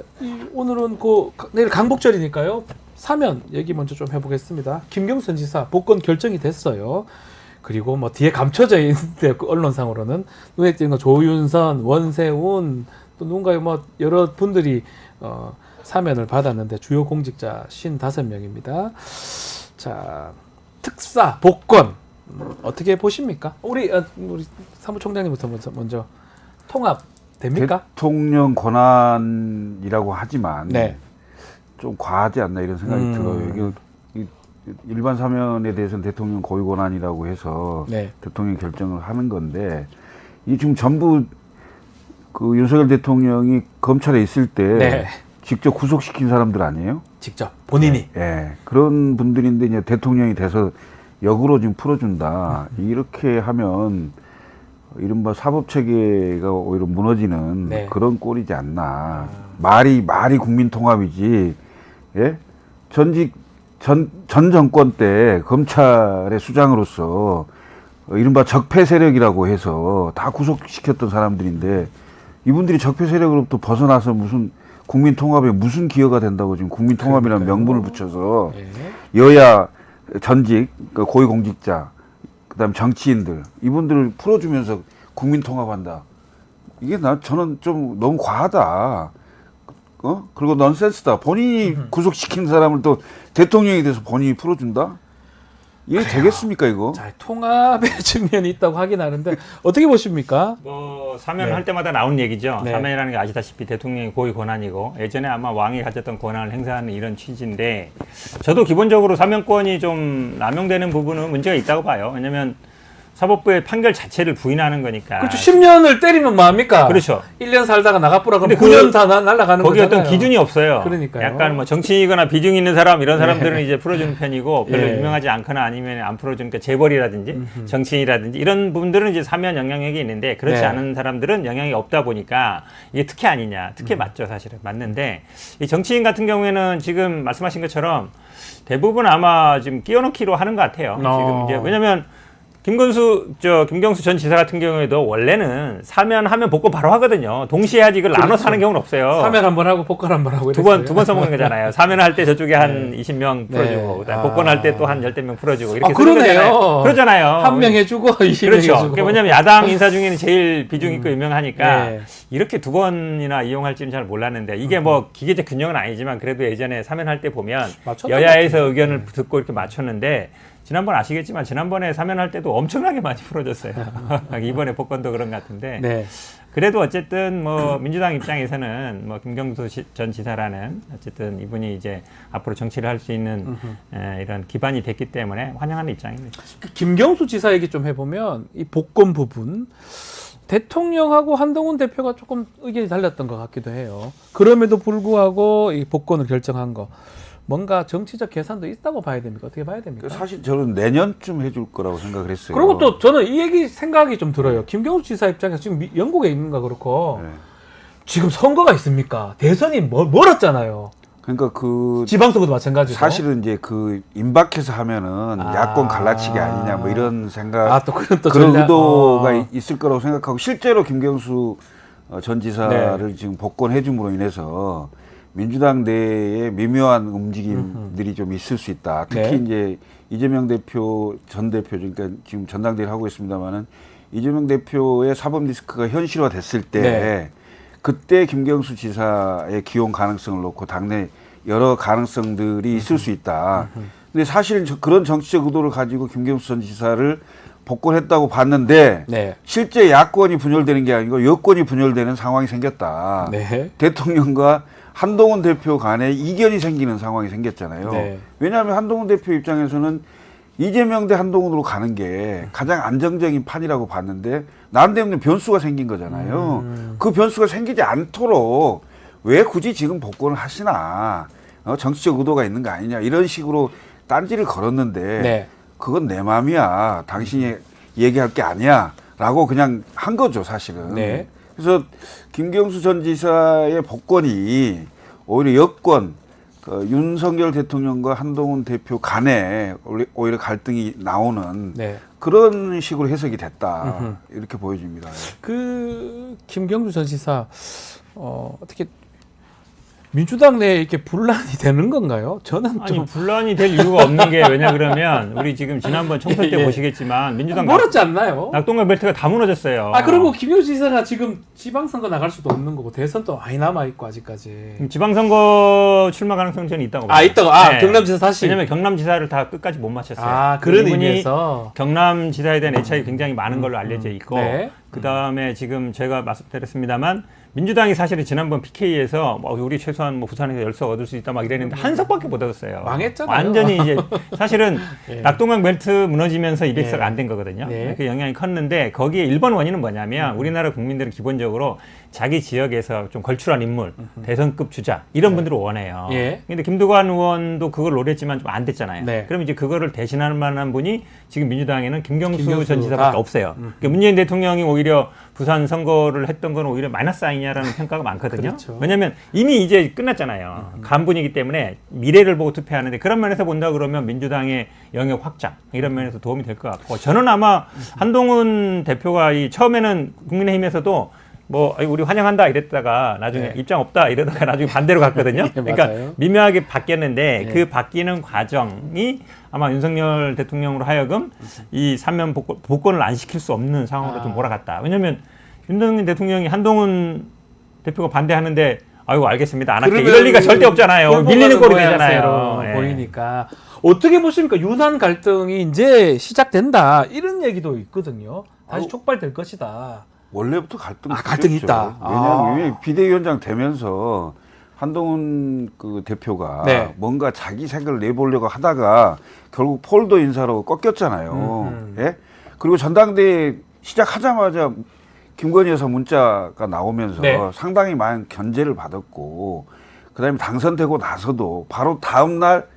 S1: 오늘은 내일 강복절이니까요. 사면 얘기 먼저 좀 해보겠습니다. 김경선 지사 복권 결정이 됐어요. 그리고 뭐 뒤에 감춰져 있는데 언론상으로는 눈에 띄는 거 조윤선, 원세훈 또 누군가요? 뭐 여러 분들이 사면을 받았는데 주요 공직자 55명입니다. 자, 특사 복권 어떻게 보십니까? 우리 사무총장님부터 먼저 통합 됩니까?
S7: 대통령 권한이라고 하지만
S1: 네.
S7: 좀 과하지 않나 이런 생각이 들어요. 이게 일반 사면에 대해서는 대통령 고유 권한이라고 해서
S1: 네.
S7: 대통령이 결정을 하는 건데 이 지금 전부 그 윤석열 대통령이 검찰에 있을 때
S1: 네.
S7: 직접 구속시킨 사람들 아니에요?
S1: 직접 본인이.
S7: 예. 그런 분들인데 이제 대통령이 돼서 역으로 지금 풀어준다. 이렇게 하면 이른바 사법 체계가 오히려 무너지는
S1: 네.
S7: 그런 꼴이지 않나. 말이 국민 통합이지. 예? 전 정권 때 검찰의 수장으로서 이른바 적폐 세력이라고 해서 다 구속시켰던 사람들인데 이분들이 적폐 세력으로부터 벗어나서 무슨 국민 통합에 무슨 기여가 된다고 지금 국민 통합이라는 명분을 붙여서
S1: 네.
S7: 여야 전직 그러니까 고위공직자 그다음 정치인들 이분들을 풀어주면서 국민 통합한다. 이게 저는 좀 너무 과하다. 그리고 넌센스다. 본인이 구속시킨 사람을 또 대통령이 돼서 본인이 풀어준다? 이게 되겠습니까 이거?
S1: 자, 통합의 측면이 있다고 하긴 하는데 어떻게 보십니까?
S8: 뭐 사면을
S1: 네.
S8: 할 때마다 나오는 얘기죠.
S1: 네.
S8: 사면이라는 게 아시다시피 대통령의 고유 권한이고 예전에 아마 왕이 가졌던 권한을 행사하는 이런 취지인데 저도 기본적으로 사면권이 좀 남용되는 부분은 문제가 있다고 봐요. 왜냐하면 사법부의 판결 자체를 부인하는 거니까.
S1: 그렇죠. 10년을 때리면 뭐합니까?
S8: 그렇죠.
S1: 1년 살다가 나가보라 그러면
S8: 근데
S1: 9년 다 날아가는
S8: 거기
S1: 거잖아요.
S8: 어떤 기준이 없어요.
S1: 그러니까요.
S8: 약간 뭐 정치이거나 비중 있는 사람 이런 사람들은 이제 풀어주는 편이고 별로
S1: 예.
S8: 유명하지 않거나 아니면 안 풀어주니까 재벌이라든지 정치인이라든지 이런 부분들은 이제 사면 영향력이 있는데 그렇지
S1: 네.
S8: 않은 사람들은 영향이 없다 보니까 이게 특혜 아니냐. 특혜 맞죠 사실은. 맞는데 이 정치인 같은 경우에는 지금 말씀하신 것처럼 대부분 아마 지금 끼워넣기로 하는 것 같아요. 지금 이제 왜냐면 김경수 전 지사 같은 경우에도 원래는 사면하면 복권 바로 하거든요. 동시에 하지 이걸 나눠서 하는 경우는 없어요.
S1: 사면 한번 하고 복권 한번 하고
S8: 두 번 써먹는 거잖아요. 사면할 때 저쪽에 한 20명 풀어주고,
S1: 네.
S8: 그다음에 복권할 때 또 한 10명 풀어주고 이렇게
S1: 그러네요.
S8: 쓰는 거잖아요. 그러잖아요.
S1: 한 명 해주고 20명
S8: 그렇죠.
S1: 해주고.
S8: 그게 뭐냐면 야당 인사 중에는 제일 비중 있고 유명하니까
S1: 네.
S8: 이렇게 두 번이나 이용할지는 잘 몰랐는데 이게 뭐 기계적 균형은 아니지만 그래도 예전에 사면할 때 보면
S1: 맞췄던
S8: 여야에서 의견을 듣고 이렇게 맞췄는데 지난번 아시겠지만 지난번에 사면할 때도 엄청나게 많이 풀어졌어요. 이번에 복권도 그런 것 같은데
S1: 네.
S8: 그래도 어쨌든 뭐 민주당 입장에서는 뭐 김경수 전 지사라는 어쨌든 이분이 이제 앞으로 정치를 할 수 있는 이런 기반이 됐기 때문에 환영하는 입장입니다.
S1: 그 김경수 지사 얘기 좀 해보면 이 복권 부분 대통령하고 한동훈 대표가 조금 의견이 달랐던 것 같기도 해요. 그럼에도 불구하고 이 복권을 결정한 거 뭔가 정치적 계산도 있다고 봐야 됩니까? 어떻게 봐야 됩니까?
S7: 사실 저는 내년쯤 해줄 거라고 생각을 했어요.
S1: 그리고 또 저는 이 얘기 생각이 좀 들어요. 김경수 지사 입장에서 지금 영국에 있는가 그렇고
S7: 네.
S1: 지금 선거가 있습니까? 대선이 멀었잖아요.
S7: 그러니까 그
S1: 지방선거도 마찬가지고.
S7: 사실은 이제 그 임박해서 하면은 야권 갈라치기 아니냐 뭐 이런 생각,
S1: 또 그런 또
S7: 그런
S1: 전략.
S7: 의도가 있을 거라고 생각하고 실제로 김경수 전 지사를
S1: 네.
S7: 지금 복권해줌으로 인해서 민주당 내에 미묘한 움직임들이 좀 있을 수 있다. 특히
S1: 네.
S7: 이제 이재명 대표 전 대표 그러니까 지금 전당대회를 하고 있습니다만은 이재명 대표의 사법 리스크가 현실화됐을 때
S1: 네.
S7: 그때 김경수 지사의 기용 가능성을 놓고 당내 여러 가능성들이 있을 수 있다. 근데 사실 그런 정치적 의도를 가지고 김경수 전 지사를 복권했다고 봤는데
S1: 네.
S7: 실제 야권이 분열되는 게 아니고 여권이 분열되는 상황이 생겼다.
S1: 네.
S7: 대통령과 한동훈 대표 간에 이견이 생기는 상황이 생겼잖아요.
S1: 네.
S7: 왜냐하면 한동훈 대표 입장에서는 이재명 대 한동훈으로 가는 게 가장 안정적인 판이라고 봤는데 나름대로 변수가 생긴 거잖아요. 그 변수가 생기지 않도록 왜 굳이 지금 복권을 하시나 정치적 의도가 있는 거 아니냐 이런 식으로 딴지를 걸었는데
S1: 네.
S7: 그건 내 맘이야. 당신이 얘기할 게 아니야. 라고 그냥 한 거죠, 사실은.
S1: 네.
S7: 그래서 김경수 전 지사의 복권이 오히려 여권, 윤석열 대통령과 한동훈 대표 간에 오히려 갈등이 나오는
S1: 네.
S7: 그런 식으로 해석이 됐다. 이렇게 보여집니다.
S1: 그 김경수 전 지사 어떻게 민주당 내에 이렇게 분란이 되는 건가요? 저는
S8: 아니
S1: 좀
S8: 분란이 될 이유가 없는 게 왜냐 그러면 우리 지금 지난번 총선 때
S1: 예.
S8: 보시겠지만 민주당
S1: 멀었지 않나요?
S8: 낙동강 벨트가 다 무너졌어요.
S1: 그리고 김경수 지사가 지금 지방선거 나갈 수도 없는 거고 대선도 많이 남아 있고 아직까지.
S8: 지방선거 출마 가능성은 저는 있다고 봐요.
S1: 있다고. 경남지사 다시.
S8: 왜냐면 경남지사를 다 끝까지 못 마쳤어요.
S1: 그런
S8: 이분이
S1: 의미에서.
S8: 경남지사에 대한 애착이 굉장히 많은 걸로 알려져 있고
S1: 네.
S8: 그다음에 지금 제가 말씀드렸습니다만 민주당이 사실은 지난번 PK에서 우리 최소한 부산에서 10석 얻을 수 있다 막 이랬는데 한 석밖에 못 얻었어요.
S1: 망했잖아요.
S8: 완전히 이제 사실은
S1: 예.
S8: 낙동강 벨트 무너지면서 200석
S1: 예.
S8: 안 된 거거든요.
S1: 네.
S8: 그 영향이 컸는데 거기에 1번 원인은 뭐냐면 우리나라 국민들은 기본적으로 자기 지역에서 좀 걸출한 인물, 대선급 주자 이런 분들을 원해요.
S1: 예.
S8: 근데 김두관 의원도 그걸 노렸지만 좀 안 됐잖아요.
S1: 네.
S8: 그럼 이제 그거를 대신할 만한 분이 지금 민주당에는 김경수
S1: 김경수가.
S8: 전 지사밖에 없어요. 그러니까 문재인 대통령이 오히려 부산 선거를 했던 건 오히려 마이너스 아니냐라는 평가가 많거든요.
S1: 그렇죠.
S8: 왜냐하면 이미 이제 끝났잖아요. 간분이기 때문에 미래를 보고 투표하는데 그런 면에서 본다 그러면 민주당의 영역 확장 이런 면에서 도움이 될 것 같고 저는 아마 한동훈 대표가 처음에는 국민의힘에서도 우리 환영한다 이랬다가 나중에
S1: 네.
S8: 입장 없다 이러다가 나중에 반대로 갔거든요. 그러니까
S1: 맞아요.
S8: 미묘하게 바뀌었는데
S1: 네.
S8: 그 바뀌는 과정이 아마 윤석열 대통령으로 하여금 이 삼면 복권을 안 시킬 수 없는 상황으로 좀 몰아갔다. 왜냐하면 윤석열 대통령이 한동훈 대표가 반대하는데 아이고 알겠습니다. 안 할게. 이럴 리가 절대 없잖아요. 밀리는 꼴이 되잖아요. 예.
S1: 보이니까 어떻게 보십니까? 유난 갈등이 이제 시작된다 이런 얘기도 있거든요. 다시 촉발될 것이다.
S7: 원래부터 갈등이
S1: 갈등이 있다.
S7: 왜냐하면 비대위원장 되면서 한동훈 그 대표가
S1: 네.
S7: 뭔가 자기 색을 내보려고 하다가 결국 폴더 인사로 꺾였잖아요. 예? 그리고 전당대회 시작하자마자 김건희 여사 문자가 나오면서
S1: 네.
S7: 상당히 많은 견제를 받았고 그다음에 당선되고 나서도 바로 다음 날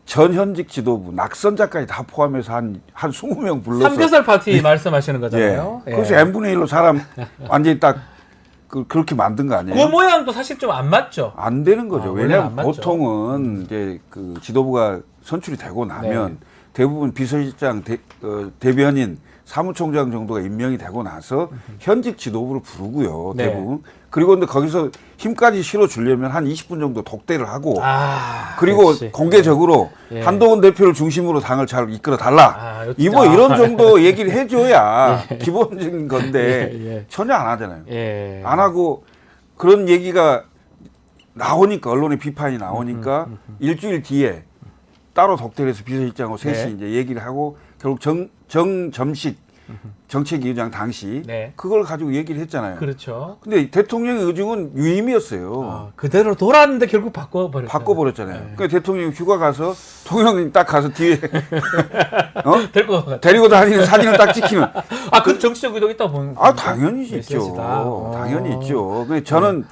S7: 전현직 지도부 낙선자까지 다 포함해서 한 20명 불러서
S1: 삼겹살 파티 말씀하시는 거잖아요.
S7: 예. 그래서 n분의 1로 사람 완전히 딱 그렇게 만든 거 아니에요?
S1: 그 모양도 사실 좀 안 맞죠.
S7: 안 되는 거죠.
S1: 원래는
S7: 왜냐하면
S1: 안 맞죠.
S7: 보통은 이제 그 지도부가 선출이 되고 나면
S1: 네.
S7: 대부분 비서실장, 대변인, 사무총장 정도가 임명이 되고 나서 현직 지도부를 부르고요. 대부분. 그리고 근데 거기서 힘까지 실어주려면 한 20분 정도 독대를 하고 그리고
S1: 역시.
S7: 공개적으로
S1: 예.
S7: 한동훈 대표를 중심으로 당을 잘 이끌어 달라.
S1: 아,
S7: 이뭐 이런 정도 얘기를 해줘야 기본적인 건데
S1: 예.
S7: 전혀 안 하잖아요.
S1: 예.
S7: 안 하고 그런 얘기가 나오니까 언론의 비판이 나오니까 일주일 뒤에 따로 독대를 해서 비서실장하고 셋이
S1: 네.
S7: 이제 얘기를 하고 결국 정점식 정책위원장 당시
S1: 네.
S7: 그걸 가지고 얘기를 했잖아요.
S1: 그렇죠.
S7: 근데 대통령의 의중은 유임이었어요.
S1: 그대로 돌았는데 결국 바꿔버렸죠.
S7: 바꿔버렸잖아요.
S1: 네.
S7: 그러니까 대통령이 휴가 가서 통영이 딱 가서 뒤에
S1: 될 것 같아요.
S7: 데리고 다니는 사진을 딱 찍히는.
S1: 그 정치적 의도가 있다 보는.
S7: 당연히 있죠.
S1: 메시지다.
S7: 당연히 있죠. 근데 저는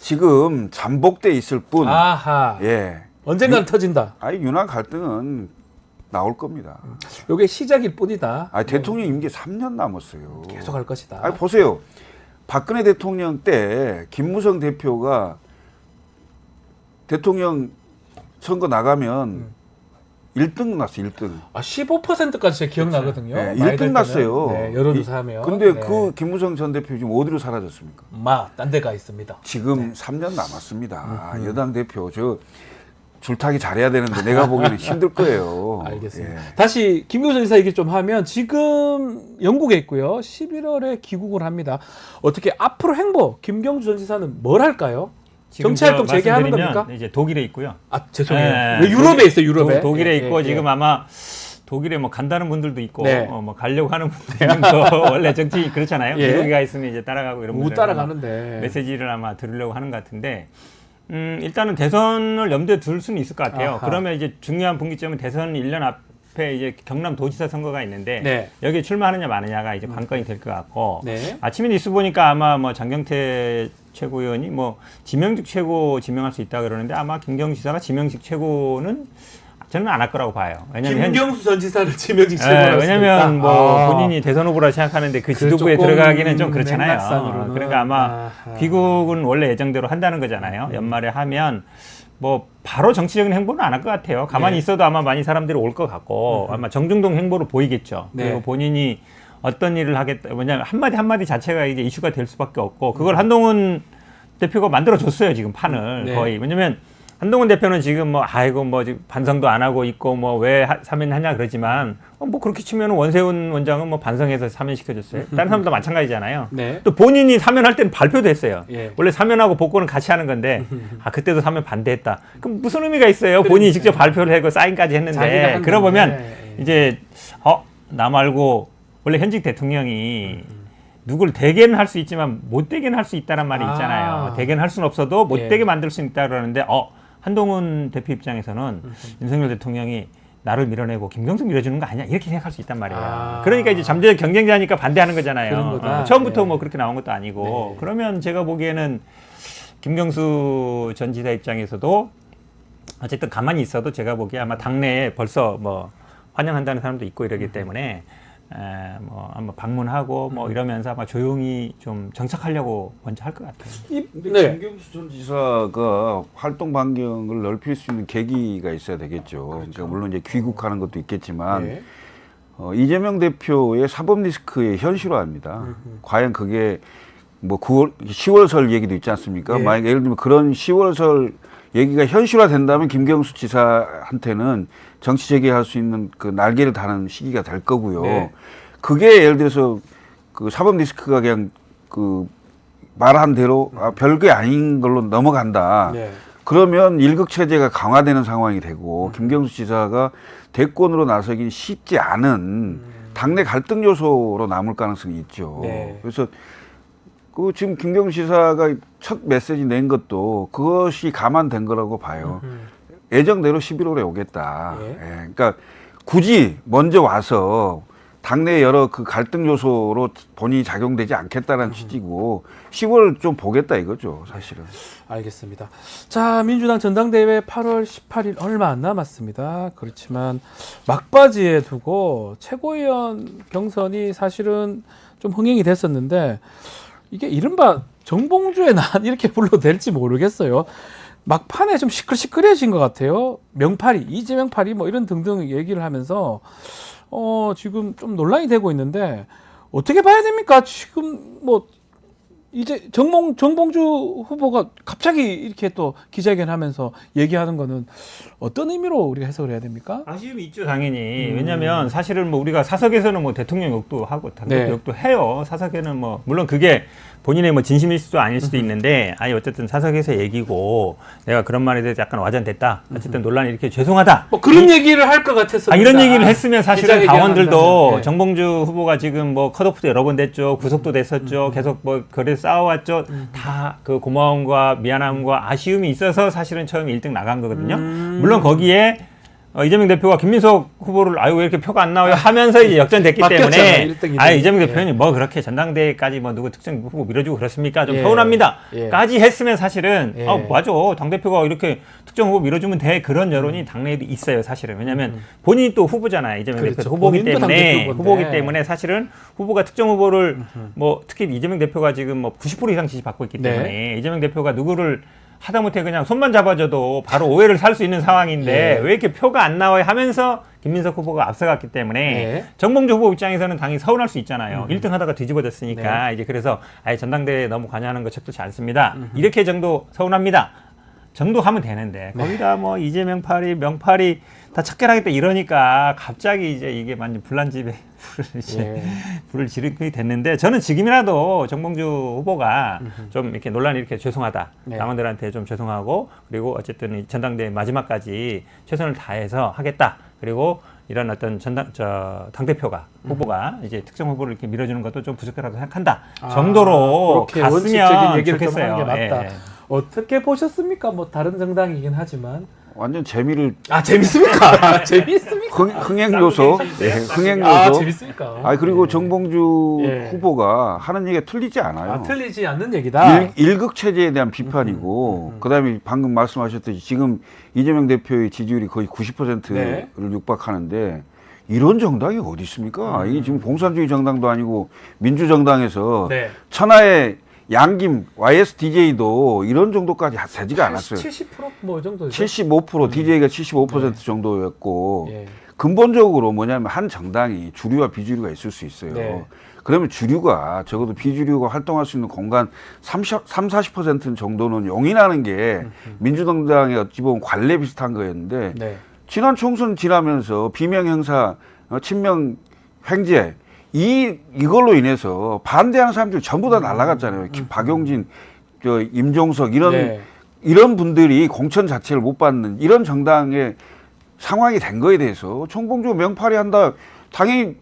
S7: 지금 잠복돼 있을 뿐.
S1: 아하.
S7: 예.
S1: 언젠가는 터진다.
S7: 윤핵 갈등은 나올 겁니다.
S1: 이게 시작일 뿐이다.
S7: 대통령 임기 3년 남았어요.
S1: 계속 할 것이다.
S7: 보세요. 박근혜 대통령 때 김무성 대표가 대통령 선거 나가면 1등 났어요. 1등.
S1: 15%까지 제 기억나거든요.
S7: 네,
S1: 많이
S7: 1등
S1: 될
S7: 났어요.
S1: 때는. 네, 여론조사하면.
S7: 근데
S1: 네.
S7: 그 김무성 전 대표 지금 어디로 사라졌습니까?
S1: 딴 데가 있습니다.
S7: 지금 3년 남았습니다. 여당 대표 줄타기 잘해야 되는데 내가 보기에는 힘들 거예요.
S1: 알겠습니다.
S7: 예.
S1: 다시 김경수 지사 얘기 좀 하면 지금 영국에 있고요. 11월에 귀국을 합니다. 어떻게 앞으로 행보 김경수 전 지사는 뭘 할까요?
S8: 지금
S1: 정치활동
S8: 저
S1: 재개하는
S8: 말씀드리면
S1: 겁니까?
S8: 이제 독일에 있고요.
S1: 죄송해요.
S8: 네,
S1: 왜 유럽에 있어요? 유럽에.
S8: 독일에
S1: 예,
S8: 있고
S1: 예,
S8: 지금
S1: 예.
S8: 아마 독일에 뭐 간다는 분들도 있고
S1: 네.
S8: 뭐 가려고 하는 분들은 원래 정치 그렇잖아요.
S1: 예.
S8: 미국에 가 있으면 이제 따라가고 이런
S1: 못
S8: 분들
S1: 따라가는데.
S8: 메시지를 아마 들으려고 하는 것 같은데 일단은 대선을 염두에 둘 수는 있을 것 같아요.
S1: 아하.
S8: 그러면 이제 중요한 분기점은 대선 1년 앞에 이제 경남도지사 선거가 있는데
S1: 네.
S8: 여기에 출마하느냐 마느냐가 이제 관건이 될 것 같고
S1: 네.
S8: 아침에 뉴스 보니까 아마 뭐 장경태 최고위원이 뭐 지명직 최고 지명할 수 있다 그러는데 아마 김경수 지사가 지명직 최고는 저는 안 할 거라고 봐요. 왜냐면
S1: 김경수 전 지사를 지명직 최고로
S8: 왜냐면 뭐 본인이 대선 후보라 생각하는데 그 지도부에
S1: 조금
S8: 들어가기는 좀 그렇잖아요.
S1: 맥락상으로는.
S8: 그러니까 아마 귀국은 원래 예정대로 한다는 거잖아요. 연말에 하면 뭐 바로 정치적인 행보는 안 할 것 같아요. 가만히
S1: 네.
S8: 있어도 아마 많이 사람들이 올 것 같고 아마 정중동 행보로 보이겠죠.
S1: 네.
S8: 그리고 본인이 어떤 일을 하겠다. 왜냐하면 한마디 자체가 이제 이슈가 될 수밖에 없고 그걸 한동훈 대표가 만들어줬어요. 지금 판을
S1: 네.
S8: 거의. 왜냐면 한동훈 대표는 지금 뭐 지금 반성도 안 하고 있고 뭐 왜 사면하냐 그러지만 뭐 그렇게 치면 원세훈 원장은 뭐 반성해서 사면시켜줬어요. 다른 사람도 마찬가지잖아요.
S1: 네.
S8: 또 본인이 사면할 때는 발표도 했어요.
S1: 예.
S8: 원래 사면하고 복권은 같이 하는 건데 그때도 사면 반대했다. 그럼 무슨 의미가 있어요? 본인이 직접 발표를 하고 사인까지
S1: 자기가
S8: 했는데
S1: 한
S8: 그러고 보면
S1: 건데.
S8: 이제 나 말고 원래 현직 대통령이 누굴 되게는 할 수 있지만 못 되게는 할 수 있다는 말이 있잖아요. 되게는 할 수는 없어도 못
S1: 예.
S8: 되게 만들 수 있다 그러는데 한동훈 대표 입장에서는 윤석열 대통령이 나를 밀어내고 김경수 밀어주는 거 아니야 이렇게 생각할 수 있단 말이에요. 그러니까 이제 잠재적 경쟁자니까 반대하는
S1: 그런
S8: 거잖아요.
S1: 거다.
S8: 처음부터
S1: 네.
S8: 뭐 그렇게 나온 것도 아니고
S1: 네.
S8: 그러면 제가 보기에는 김경수 전 지사 입장에서도 어쨌든 가만히 있어도 제가 보기에 아마 당내에 벌써 뭐 환영한다는 사람도 있고 이러기 때문에 뭐 아마 방문하고 뭐 이러면서 아마 조용히 좀 정착하려고 먼저 할 것 같아요.
S7: 근데 김경수 전 지사가 활동 반경을 넓힐 수 있는 계기가 있어야 되겠죠. 그러니까 물론 이제 귀국하는 것도 있겠지만
S1: 네.
S7: 이재명 대표의 사법 리스크의 현실화입니다. 과연 그게 뭐 10월설 얘기도 있지 않습니까?
S1: 예.
S7: 만약 예를 들면 그런 10월설 얘기가 현실화된다면 김경수 지사한테는 정치 재개할 수 있는 그 날개를 다는 시기가 될 거고요.
S1: 네.
S7: 그게 예를 들어서 그 사법 리스크가 그냥 그 말한 대로 별게 아닌 걸로 넘어간다.
S1: 네.
S7: 그러면 일극 체제가 강화되는 상황이 되고 김경수 지사가 대권으로 나서긴 쉽지 않은 당내 갈등 요소로 남을 가능성이 있죠.
S1: 네.
S7: 그래서 그 지금 김경수 지사가 첫 메시지 낸 것도 그것이 감안된 거라고 봐요. 예정대로 11월에 오겠다.
S1: 예.
S7: 예, 그러니까 굳이 먼저 와서 당내 여러 그 갈등 요소로 본인이 작용되지 않겠다는 취지고 10월 좀 보겠다 이거죠, 사실은.
S1: 알겠습니다. 자, 민주당 전당대회 8월 18일 얼마 안 남았습니다. 그렇지만 막바지에 두고 최고위원 경선이 사실은 좀 흥행이 됐었는데 이게 이른바 정봉주의 난 이렇게 불러도 될지 모르겠어요. 막판에 좀 시끌시끌해진 것 같아요. 명팔이, 이재명팔이 뭐 이런 등등 얘기를 하면서 지금 좀 논란이 되고 있는데 어떻게 봐야 됩니까? 지금 뭐 이제 정봉주 후보가 갑자기 이렇게 또 기자회견하면서 얘기하는 거는 어떤 의미로 우리가 해석을 해야 됩니까?
S8: 아쉬움이 있죠, 당연히. 왜냐하면 사실은 뭐 우리가 사석에서는 뭐 대통령 욕도 하고 당대표
S1: 네.
S8: 욕도 해요. 사석에는 뭐 물론 그게 본인의 뭐 진심일 수도 아닐 수도 있는데 아니 어쨌든 사석에서 얘기고 내가 그런 말에 대해서 약간 와전됐다. 어쨌든 논란이 이렇게 죄송하다.
S1: 뭐 그런 얘기를 할 것 같았어.
S8: 이런 얘기를 했으면 사실은 당원들도
S1: 기자회견한다면, 네.
S8: 정봉주 후보가 지금 뭐 컷오프도 여러 번 됐죠. 구속도 됐었죠. 계속 뭐 그래 싸워왔죠. 다 그 고마움과 미안함과 아쉬움이 있어서 사실은 처음 1등 나간 거거든요. 물론 거기에 이재명 대표가 김민석 후보를 아유 왜 이렇게 표가 안 나와요 하면서 이제 역전됐기 때문에
S1: 바뀌었잖아요, 1등이.
S8: 아 이재명
S1: 예.
S8: 대표는 뭐 그렇게 전당대회까지 뭐 누구 특정 후보 밀어주고 그렇습니까? 좀
S1: 예.
S8: 서운합니다.
S1: 예.
S8: 까지 했으면 사실은
S1: 예.
S8: 맞아 당 대표가 이렇게 특정 후보 밀어주면 돼 그런 여론이 당내에도 있어요 사실은 왜냐하면 본인이 또 후보잖아요 이재명
S1: 그렇죠.
S8: 대표 후보기
S1: 본인도
S8: 때문에
S1: 당대표건데.
S8: 후보기 때문에 사실은 후보가 특정 후보를 뭐 특히 이재명 대표가 지금 뭐 90% 이상 지지 받고 있기 때문에
S1: 네.
S8: 이재명 대표가 누구를 하다못해 그냥 손만 잡아줘도 바로 오해를 살 수 있는 상황인데
S1: 예.
S8: 왜 이렇게 표가 안 나와요 하면서 김민석 후보가 앞서갔기 때문에
S1: 예.
S8: 정봉주 후보 입장에서는 당연히 서운할 수 있잖아요. 1등 하다가 뒤집어졌으니까
S1: 네.
S8: 이제 그래서 아예 전당대회에 너무 관여하는 거 적절치 않습니다. 이렇게 정도 서운합니다. 정도 하면 되는데 거기다 뭐 이재명 팔이 명팔이 다 척결하겠다 이러니까 갑자기 이제 이게 완전 불난집에 불을 지르게 됐는데 저는 지금이라도 정봉주 후보가 좀 이렇게 논란이 이렇게 죄송하다
S1: 네.
S8: 당원들한테 좀 죄송하고 그리고 어쨌든 이 전당대회 마지막까지 최선을 다해서 하겠다 그리고 이런 어떤 당대표가 후보가 이제 특정 후보를 이렇게 밀어주는 것도 좀 부족하다고 생각한다 정도로
S1: 그렇게 원칙적인
S8: 갔으면
S1: 얘기를 좀
S8: 좋겠어요.
S1: 하는 게 맞다.
S8: 예.
S1: 어떻게 보셨습니까? 뭐 다른 정당이긴 하지만
S7: 완전 재미를
S1: 재밌습니까? 재밌습니까?
S7: 흥행 요소, 흥행 요소.
S1: 재밌습니까?
S7: 그리고 정봉주
S1: 예.
S7: 후보가 하는 얘기가 틀리지 않아요.
S1: 틀리지 않는 얘기다.
S7: 일극 체제에 대한 비판이고, 그다음에 방금 말씀하셨듯이 지금 이재명 대표의 지지율이 거의 90%를
S1: 네.
S7: 육박하는데 이런 정당이 어디 있습니까? 이게 지금 공산주의 정당도 아니고 민주정당에서
S1: 네.
S7: 천하의 양김 YSDJ도 이런 정도까지 되지가 않았어요.
S1: 70%뭐 정도.
S7: 75% DJ가 75% 정도였고
S1: 예.
S7: 근본적으로 뭐냐면 한 정당이 주류와 비주류가 있을 수 있어요.
S1: 네.
S7: 그러면 주류가 적어도 비주류가 활동할 수 있는 공간 30-40% 정도는 용인하는 게 민주당의 어찌 보면 관례 비슷한 거였는데
S1: 네.
S7: 지난 총선 지나면서 비명 행사, 친명 횡재 이걸로 인해서 반대하는 사람들이 전부 다 날아갔잖아요. 박용진, 임종석
S1: 네.
S7: 이런 분들이 공천 자체를 못 받는 이런 정당의 상황이 된 거에 대해서 정봉주 명팔이 한다. 당연히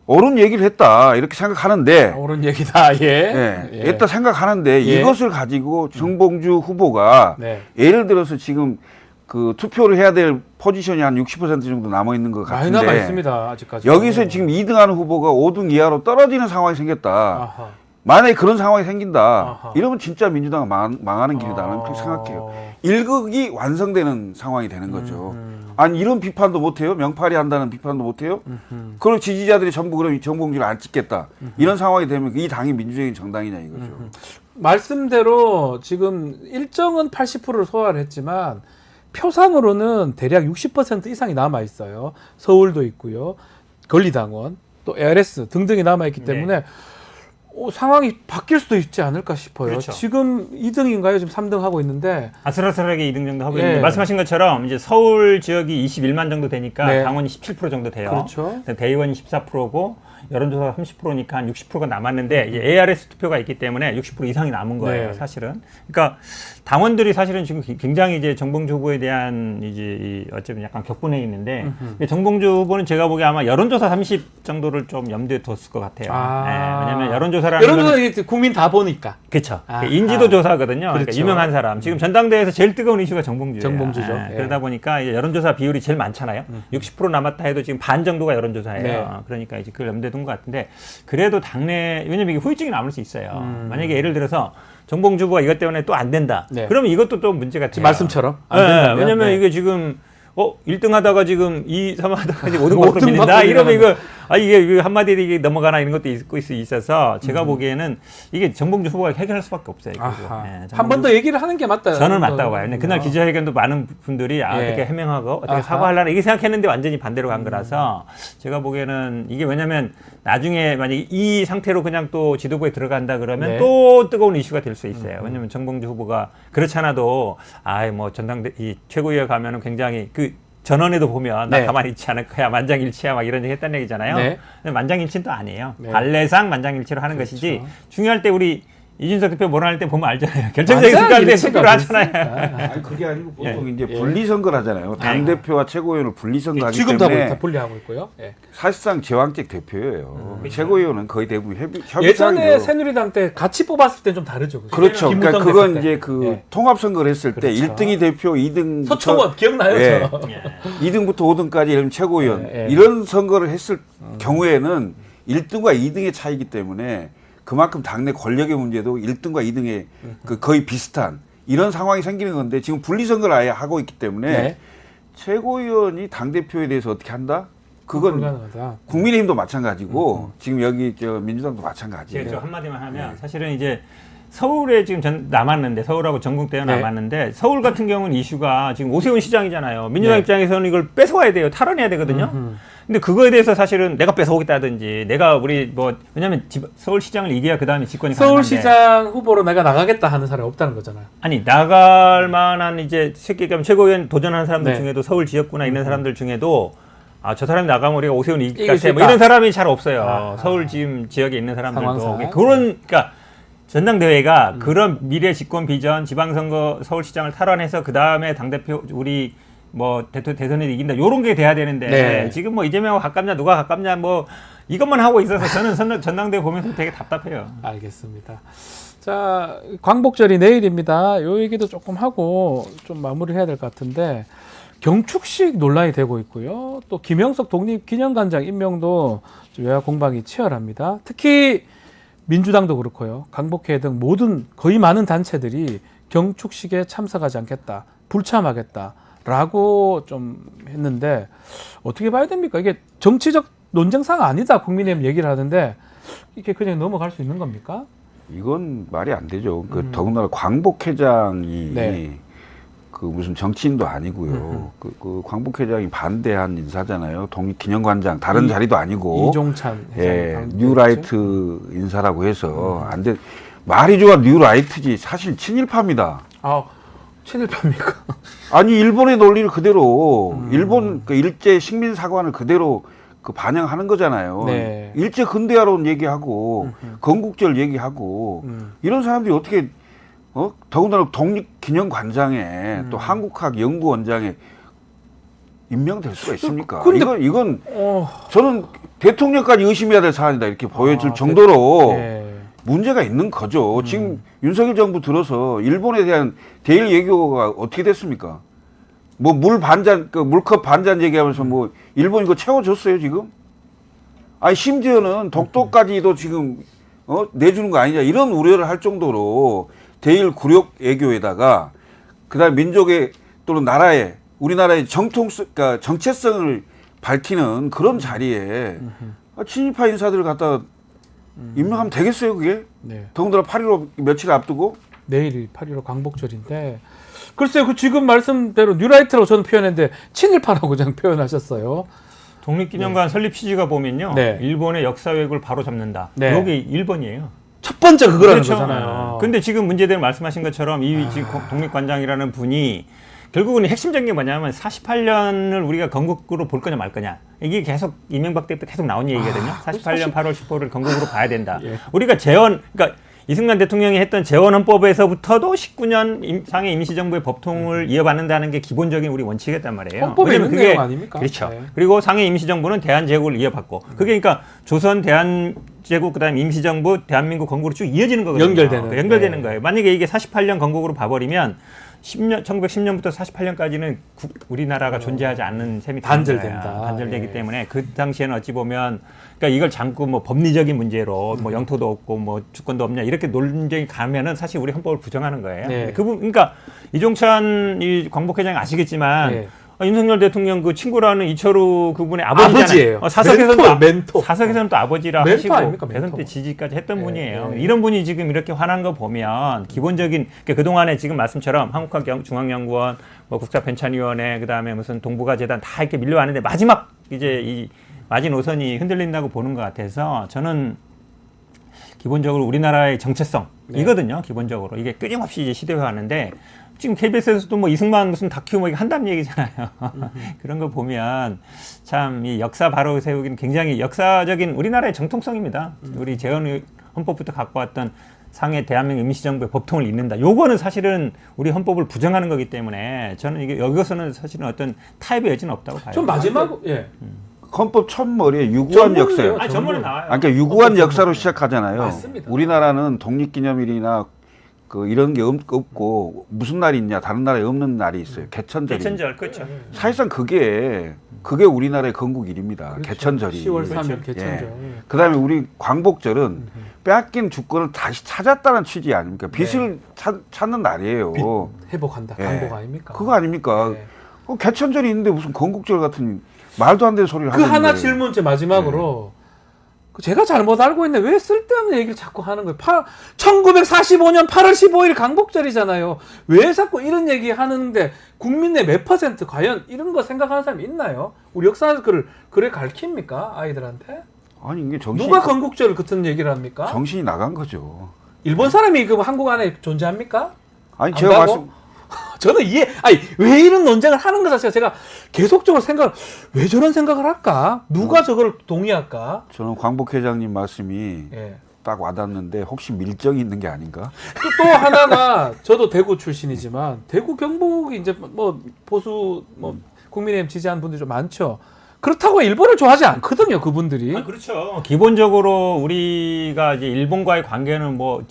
S7: 옳은 얘기를 했다 이렇게 생각하는데
S1: 옳은 얘기다. 예.
S7: 했다 생각하는데
S1: 예.
S7: 이것을 가지고 정봉주 후보가
S1: 네.
S7: 예를 들어서 지금 그 투표를 해야 될 포지션이 한 60% 정도 남아 있는 것
S1: 많이
S7: 같은데
S1: 남아 있습니다. 아직까지.
S7: 여기서 지금 2등하는 후보가 5등 이하로 떨어지는 상황이 생겼다.
S1: 아하.
S7: 만약에 그런 상황이 생긴다.
S1: 아하.
S7: 이러면 진짜 민주당은 망하는 길이다. 나는 그렇게 생각해요. 일극이 완성되는 상황이 되는 거죠. 아니 이런 비판도 못해요? 명팔이 한다는 비판도 못해요? 그리고 지지자들이 전부 그럼 정봉주를 안 찍겠다. 이런 상황이 되면 이 당이 민주적인 정당이냐 이거죠.
S1: 말씀대로 지금 일정은 80%를 소화를 했지만 표상으로는 대략 60% 이상이 남아 있어요. 서울도 있고요. 권리당원, 또 ARS 등등이 남아 있기 때문에 상황이 바뀔 수도 있지 않을까 싶어요.
S8: 그렇죠.
S1: 지금 2등인가요? 지금 3등 하고 있는데
S8: 아슬아슬하게 2등 정도 하고
S1: 예.
S8: 있는데 말씀하신 것처럼 이제 서울 지역이 21만 정도 되니까
S1: 네.
S8: 당원이 17% 정도 돼요.
S1: 그렇죠.
S8: 대의원이 14%고 여론조사가 30%니까 한 60%가 남았는데 이제 ARS 투표가 있기 때문에 60% 이상이 남은 거예요,
S1: 네.
S8: 사실은. 그러니까 당원들이 사실은 지금 굉장히 이제 정봉주 후보에 대한 이제 어쩌면 약간 격분해 있는데 근데 정봉주 후보는 제가 보기에 아마 여론조사 30 정도를 좀 염두에 뒀을 것 같아요. 네, 왜냐하면 여론조사라는
S1: 이게 국민 다 보니까.
S8: 그렇죠.
S1: 아,
S8: 인지도 조사거든요. 그러니까
S1: 그렇죠.
S8: 유명한 사람. 지금 전당대회에서 제일 뜨거운 이슈가 정봉주예요.
S1: 정봉주죠. 예.
S8: 그러다 보니까 이제 여론조사 비율이 제일 많잖아요. 60% 남았다 해도 지금 반 정도가 여론조사예요.
S1: 네.
S8: 그러니까 이제 그걸 염두에 둔 것 같은데 그래도 당내 왜냐면 이게 후유증이 남을 수 있어요. 만약에 예를 들어서 정봉주 후보가 이것 때문에 또 안 된다.
S1: 네.
S8: 그러면 이것도 좀 문제가 돼요.
S1: 말씀처럼 안
S8: 네,
S1: 된다면.
S8: 왜냐면
S1: 네.
S8: 이게 지금 1등 하다가 지금 2, 3 하다가 지금 5등
S1: 뭐
S8: 받고
S1: 5등
S8: 밀린다.
S1: 받고
S8: 이러면 이거 이게 한마디에 이게 넘어가나 이런 것도 있고 있어서
S1: 음.
S8: 제가 보기에는 이게 정봉주 후보가 해결할 수밖에 없어요.
S1: 한 번 더 얘기를 하는 게 맞다.
S8: 저는 맞다고 봐요. 근데 그날 기자회견도 많은 분들이
S1: 예.
S8: 어떻게 해명하고 어떻게
S1: 아하.
S8: 사과하려나 이게 생각했는데 완전히 반대로 간 거라서 제가 보기에는 이게 왜냐면 나중에 만약에 이 상태로 그냥 또 지도부에 들어간다 그러면
S1: 네.
S8: 또 뜨거운 이슈가 될 수 있어요. 왜냐면 정봉주 후보가 그렇지 않아도 뭐 전당대 이 최고위에 가면은 굉장히 그 전원에도 보면
S1: 네.
S8: 나 가만히 있지 않을 거야 만장일치야 막 이런 얘기 했다는 얘기잖아요.
S1: 네.
S8: 근데 만장일치는 또 아니에요.
S1: 네.
S8: 관례상 만장일치로 하는
S1: 그렇죠.
S8: 것이지 중요할 때 우리 이준석 대표 뭐라 할 때 보면 알잖아요. 결정적인 순간에
S1: 일치가
S8: 투표를 하잖아요.
S1: 있으니까.
S7: 아니 그게 아니고 보통
S8: 예.
S7: 이제
S1: 예.
S7: 분리선거를 하잖아요. 당 대표와 최고위원을 분리선거하기
S1: 지금도 하고
S7: 때문에
S1: 있다. 분리하고 있고요. 예.
S7: 사실상 제왕적 대표예요. 최고위원은 거의 대부분 협의상이죠.
S1: 예전에 새누리당 때 같이 뽑았을 때 좀 다르죠.
S7: 그렇죠. 그러니까
S1: 김무성
S7: 그건
S1: 대표
S7: 이제
S1: 때.
S7: 그
S1: 예.
S7: 통합선거를 했을 때
S1: 그렇죠.
S7: 1등이 대표, 2등
S1: 서초원 기억나요?
S7: 예.
S1: 저?
S7: 2등부터 5등까지 이런 최고위원
S1: 예, 예.
S7: 이런 선거를 했을 경우에는 1등과 2등의 차이기 때문에 그만큼 당내 권력의 문제도 1등과 2등의 그 거의 비슷한 이런 상황이 생기는 건데 지금 분리선거를 아예 하고 있기 때문에
S1: 네.
S7: 최고위원이 당대표에 대해서 어떻게 한다? 그건
S1: 불가능하다.
S7: 국민의힘도 마찬가지고 지금 여기 민주당도 마찬가지예요.
S8: 제가 좀 한마디만 하면 사실은 이제 서울에 지금 남았는데 서울하고 전국대회
S1: 네.
S8: 남았는데 서울 같은 경우는 이슈가 지금 오세훈 시장이잖아요. 민주당
S1: 네.
S8: 입장에서는 이걸 뺏어와야 돼요. 탈환해야 되거든요. 근데 그거에 대해서 사실은 내가 뺏어오겠다든지 내가 우리 왜냐면 서울시장을 이겨야 그 다음에 집권이 가능한데
S1: 서울시장 후보로 내가 나가겠다 하는 사람이 없다는 거잖아요.
S8: 아니 나갈 만한 이제 쉽게 얘기하면 최고위원 도전하는 사람들
S1: 네.
S8: 중에도 서울 지역구나 있는 사람들 중에도 저 사람이 나가면 우리가 오세훈 이길 것
S1: 이길 수
S8: 같아. 뭐
S1: 있다.
S8: 이런 사람이 잘 없어요.
S1: 아하.
S8: 서울 지금 지역에 있는 사람들도
S1: 상황상.
S8: 그러니까 전당대회가 그런 미래 집권 비전, 지방선거 서울시장을 탈환해서 그 다음에 당 대표 우리 대선에 이긴다 요런 게 돼야 되는데
S1: 네.
S8: 지금 이재명하고 가깝냐 누가 가깝냐 이것만 하고 있어서 저는 전당대회 보면서 되게 답답해요.
S1: 알겠습니다. 자, 광복절이 내일입니다. 요 얘기도 조금 하고 좀 마무리를 해야 될 것 같은데 경축식 논란이 되고 있고요. 또 김영석 독립기념관장 임명도 좀 외화 공방이 치열합니다. 특히 민주당도 그렇고요. 강복회 등 거의 많은 단체들이 경축식에 참석하지 않겠다, 불참하겠다라고 좀 했는데 어떻게 봐야 됩니까? 이게 정치적 논쟁사가 아니다 국민의힘 얘기를 하는데 이게 그냥 넘어갈 수 있는 겁니까?
S7: 이건 말이 안 되죠. 더군다나 광복회장이
S1: 네.
S7: 그 무슨 정치인도 아니고요. 그 광복회장이 반대한 인사잖아요. 독립기념관장 다른 자리도 아니고
S1: 이종찬
S7: 예, 뉴라이트 인사라고 해서 안 돼. 말이 좋아 뉴라이트지 사실 친일파입니다.
S1: 친일파입니까?
S7: 아니 일본의 논리를 그대로 일본 그 일제 식민 사관을 그대로 그 반영하는 거잖아요.
S1: 네.
S7: 일제 근대화론 얘기하고 건국절 얘기하고 이런 사람들이 어떻게 더군다나 독립기념관장에 또 한국학 연구원장에 임명될 수가 있습니까?
S1: 근데-
S7: 이건 저는 대통령까지 의심해야 될 사안이다 이렇게 보여질 정도로
S1: 네.
S7: 문제가 있는 거죠. 지금 윤석열 정부 들어서 일본에 대한 대일 외교가 어떻게 됐습니까? 물컵 반잔 얘기하면서 일본 이거 채워줬어요 지금? 아니 심지어는 독도까지도 지금 내주는 거 아니냐 이런 우려를 할 정도로 대일 굴욕 외교에다가 그다음 민족의 또는 나라의 우리나라의 그러니까 정체성을 밝히는 그런 자리에 친일파 인사들을 갖다 임명하면 되겠어요 그게?
S1: 네.
S7: 더군다나 8.15 며칠 앞두고
S1: 내일이 8.15 광복절인데 글쎄요, 그 지금 말씀대로 뉴라이트라고 저는 표현했는데 친일파라고 그냥 표현하셨어요.
S8: 독립기념관 설립 취지가 보면요.
S1: 네.
S8: 일본의 역사 왜곡을 바로 잡는다.
S1: 네.
S8: 여기 1번이에요.
S1: 첫 번째 그거라는
S8: 그렇죠.
S1: 거잖아요.
S8: 근데 지금 문제대로 말씀하신 것처럼 이 지금 독립관장이라는 분이 결국은 핵심적인 게 뭐냐면 48년을 우리가 건국으로 볼 거냐 말 거냐. 이게 계속 이명박 때부터 계속 나온 얘기거든요. 48년 8월 10호를 건국으로 봐야 된다.
S1: 예.
S8: 우리가 그러니까 이승만 대통령이 했던 재헌헌법에서부터도 19년 상해 임시정부의 법통을 이어받는다는 게 기본적인 우리 원칙이었단 말이에요.
S1: 헌법에
S8: 왜냐면
S1: 있는 내용 아닙니까?
S8: 그렇죠.
S1: 네.
S8: 그리고 상해 임시정부는 대한제국을 이어받고 그게 그러니까 조선 대한제국 그다음에 임시정부 대한민국 건국으로 쭉 이어지는 거거든요. 연결되는
S1: 네.
S8: 거예요. 만약에 이게 48년 건국으로 봐버리면 1910년부터 48년까지는 우리나라가 존재하지 않는 셈이 되는
S1: 단절된다.
S8: 거예요. 단절되기
S1: 예.
S8: 때문에 그 당시에는 어찌 보면 그러니까 이걸 잠고 법리적인 문제로 영토도 없고 주권도 없냐 이렇게 논쟁이 가면은 사실 우리 헌법을 부정하는 거예요.
S1: 네.
S8: 그러니까 이종찬 이 광복회장이 아시겠지만
S1: 네.
S8: 윤석열 대통령 그 친구라는 이철우 그분의 아버지잖아요.
S1: 아버지예요.
S8: 사석에서는
S1: 멘토.
S8: 사석에서는 또 아버지라
S1: 멘토
S8: 하시고
S1: 아닙니까,
S8: 대선
S1: 멘토.
S8: 때 지지까지 했던
S1: 네,
S8: 분이에요.
S1: 네.
S8: 이런 분이 지금 이렇게 화난 거 보면 기본적인 그러니까 그동안에 지금 말씀처럼 한국학중앙연구원, 뭐 국사변찬위원회, 그다음에 무슨 동북아재단 다 이렇게 밀려왔는데 마지막 이제 이 마지노선이 흔들린다고 보는 것 같아서 저는 기본적으로 우리나라의 정체성이거든요. 기본적으로 이게 끊임없이 이제 시대화하는데 지금 KBS에서도 뭐 이승만 무슨 다큐 뭐 이거 한다는 얘기잖아요. 그런 거 보면 참 이 역사 바로 세우기는 굉장히 역사적인 우리나라의 정통성입니다. 우리 재헌 헌법부터 갖고 왔던 상해 대한민국 임시정부의 법통을 잇는다. 요거는 사실은 우리 헌법을 부정하는 거기 때문에 저는 이게 여기서는 사실은 어떤 타협의 여지는 없다고 봐요.
S1: 좀 마지막 예.
S7: 헌법 첫머리에 유구한
S1: 전문이에요.
S7: 역사예요.
S8: 아, 전문에 나와요.
S7: 아니, 그러니까 유구한
S1: 헌법
S7: 역사로
S1: 전문.
S7: 시작하잖아요.
S1: 맞습니다.
S7: 우리나라는 독립기념일이나 그 이런 게 없고 무슨 날이 있냐 다른 나라에 없는 날이 있어요. 개천절이.
S8: 개천절 그렇죠.
S7: 사실상 그게 우리나라의 건국일입니다.
S1: 그렇죠.
S7: 개천절이.
S1: 10월 3일
S8: 그렇죠.
S1: 개천절.
S7: 그다음에 우리 광복절은 빼앗긴 주권을 다시 찾았다는 취지 아닙니까? 빚을 찾는 날이에요.
S1: 회복한다.
S7: 예.
S1: 광복 아닙니까?
S7: 그거 아닙니까?
S1: 네.
S7: 개천절이 있는데 무슨 건국절 같은 말도 안 되는 소리를
S1: 그
S7: 하는 거예요.
S1: 하나 질문 제 마지막으로 그 제가 잘못 알고 있는데 왜 쓸데없는 얘기를 자꾸 하는 거예요? 1945년 8월 15일 강복절이잖아요. 왜 자꾸 이런 얘기 하는데 국민의 몇 퍼센트 과연 이런 거 생각하는 사람이 있나요? 우리 역사에서 그래 가르칩니까? 아이들한테?
S7: 아니 이게 정신이
S1: 누가 건국절 같은 얘기를 합니까?
S7: 정신이 나간 거죠.
S1: 일본 사람이 그 한국 안에 존재합니까?
S7: 아니
S1: 안
S7: 제가
S1: 가고?
S7: 말씀
S1: 저는 왜 이런 논쟁을 하는 것 자체가 제가 계속적으로 왜 저런 생각을 할까? 누가 저걸 동의할까?
S7: 저는 광복 회장님 말씀이
S1: 예.
S7: 딱 와닿는데 혹시 밀정이 있는 게 아닌가?
S1: 또 하나가 저도 대구 출신이지만 대구 경북이 이제 뭐 보수 뭐 국민의힘 지지하는 분들이 좀 많죠. 그렇다고 일본을 좋아하지 않거든요, 그분들이.
S8: 아, 그렇죠. 기본적으로 우리가 이제 일본과의 관계는 뭐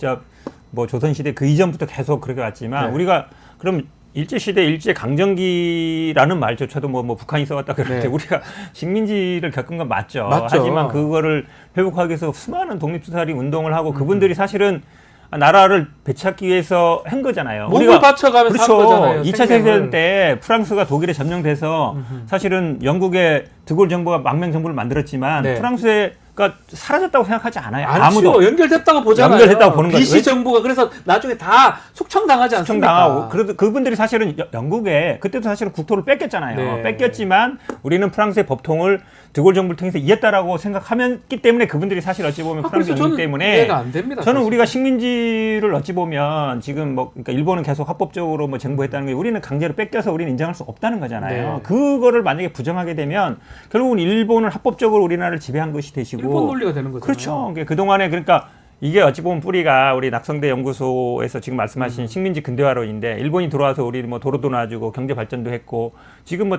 S8: 조선시대 그 이전부터 계속 그렇게 왔지만
S1: 네.
S8: 우리가 그럼 일제시대 일제 강점기라는 말조차도 뭐 북한이 써왔다 그럴 때
S1: 네.
S8: 우리가 식민지를 겪은 건 맞죠.
S1: 맞죠.
S8: 하지만 그거를 회복하기 위해서 수많은 독립투사리 운동을 하고 그분들이 사실은 나라를 되찾기 위해서 한 거잖아요.
S1: 몸을 바쳐가면서 산
S8: 그렇죠.
S1: 거잖아요.
S8: 2차
S1: 생명을.
S8: 세계대전 때 프랑스가 독일에 점령돼서 사실은 영국의 드골 정부가 망명 정부를 만들었지만
S1: 네.
S8: 프랑스가 사라졌다고 생각하지 않아요.
S1: 아무도
S8: 아무도.
S1: 연결됐다고 보잖아요.
S8: 연결됐다고 보는 거죠.
S1: BC 정부가 그래서 나중에 다 숙청당하지 않습니까?
S8: 당하고 그래도 그분들이 사실은 영국에 그때도 사실은 국토를 뺏겼잖아요.
S1: 네.
S8: 뺏겼지만 우리는 프랑스의 법통을 드골 정부를 통해서 이했다라고 생각하기 때문에 그분들이 사실 어찌 보면 프랑스
S1: 그래서
S8: 영국
S1: 저는
S8: 때문에
S1: 이해가 안 됩니다.
S8: 저는
S1: 사실.
S8: 우리가 식민지를 어찌 보면 지금 뭐 그러니까 일본은 계속 합법적으로 뭐 정부했다는 게 우리는 강제로 뺏겨서 우리는 인정할 수 없다는 거잖아요.
S1: 네.
S8: 그거를 만약에 부정하게 되면 결국은 일본은 합법적으로 우리나라를 지배한 것이 되시고
S1: 일본 논리가 되는 거죠.
S8: 그렇죠. 그동안에 그러니까 이게 어찌 보면 뿌리가 우리 낙성대 연구소에서 지금 말씀하신 식민지 근대화론인데 일본이 들어와서 우리 뭐 도로도 놔주고 경제 발전도 했고 지금 뭐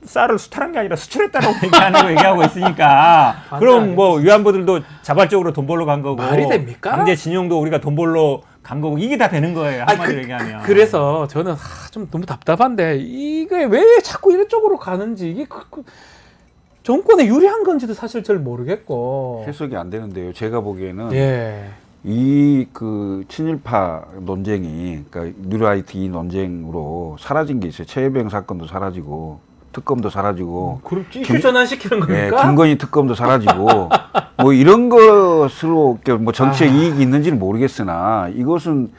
S8: 쌀을 수탈한 게 아니라 수출했다라고 얘기하고 있으니까 그럼 뭐 위안부들도 자발적으로 돈 벌러 간 거고
S1: 말이 됩니까?
S8: 강제 진용도 우리가 돈 벌러 간 거고 이게 다 되는 거예요. 한마디로 얘기하면.
S1: 그래서 저는 좀 너무 답답한데 이게 왜 자꾸 이런 쪽으로 가는지 이게 정권에 유리한 건지도 사실 잘 모르겠고.
S7: 해석이 안 되는데요. 제가 보기에는
S1: 예.
S7: 이 그 친일파 논쟁이 그러니까 뉴라이트 이 논쟁으로 사라진 게 있어요. 최혜병 사건도 사라지고 특검도 사라지고
S1: 그럼 이슈 전환시키는
S7: 예,
S1: 겁니까?
S7: 김건희 특검도 사라지고 뭐 이런 것으로 뭐 정치에 이익이 있는지는 모르겠으나 이것은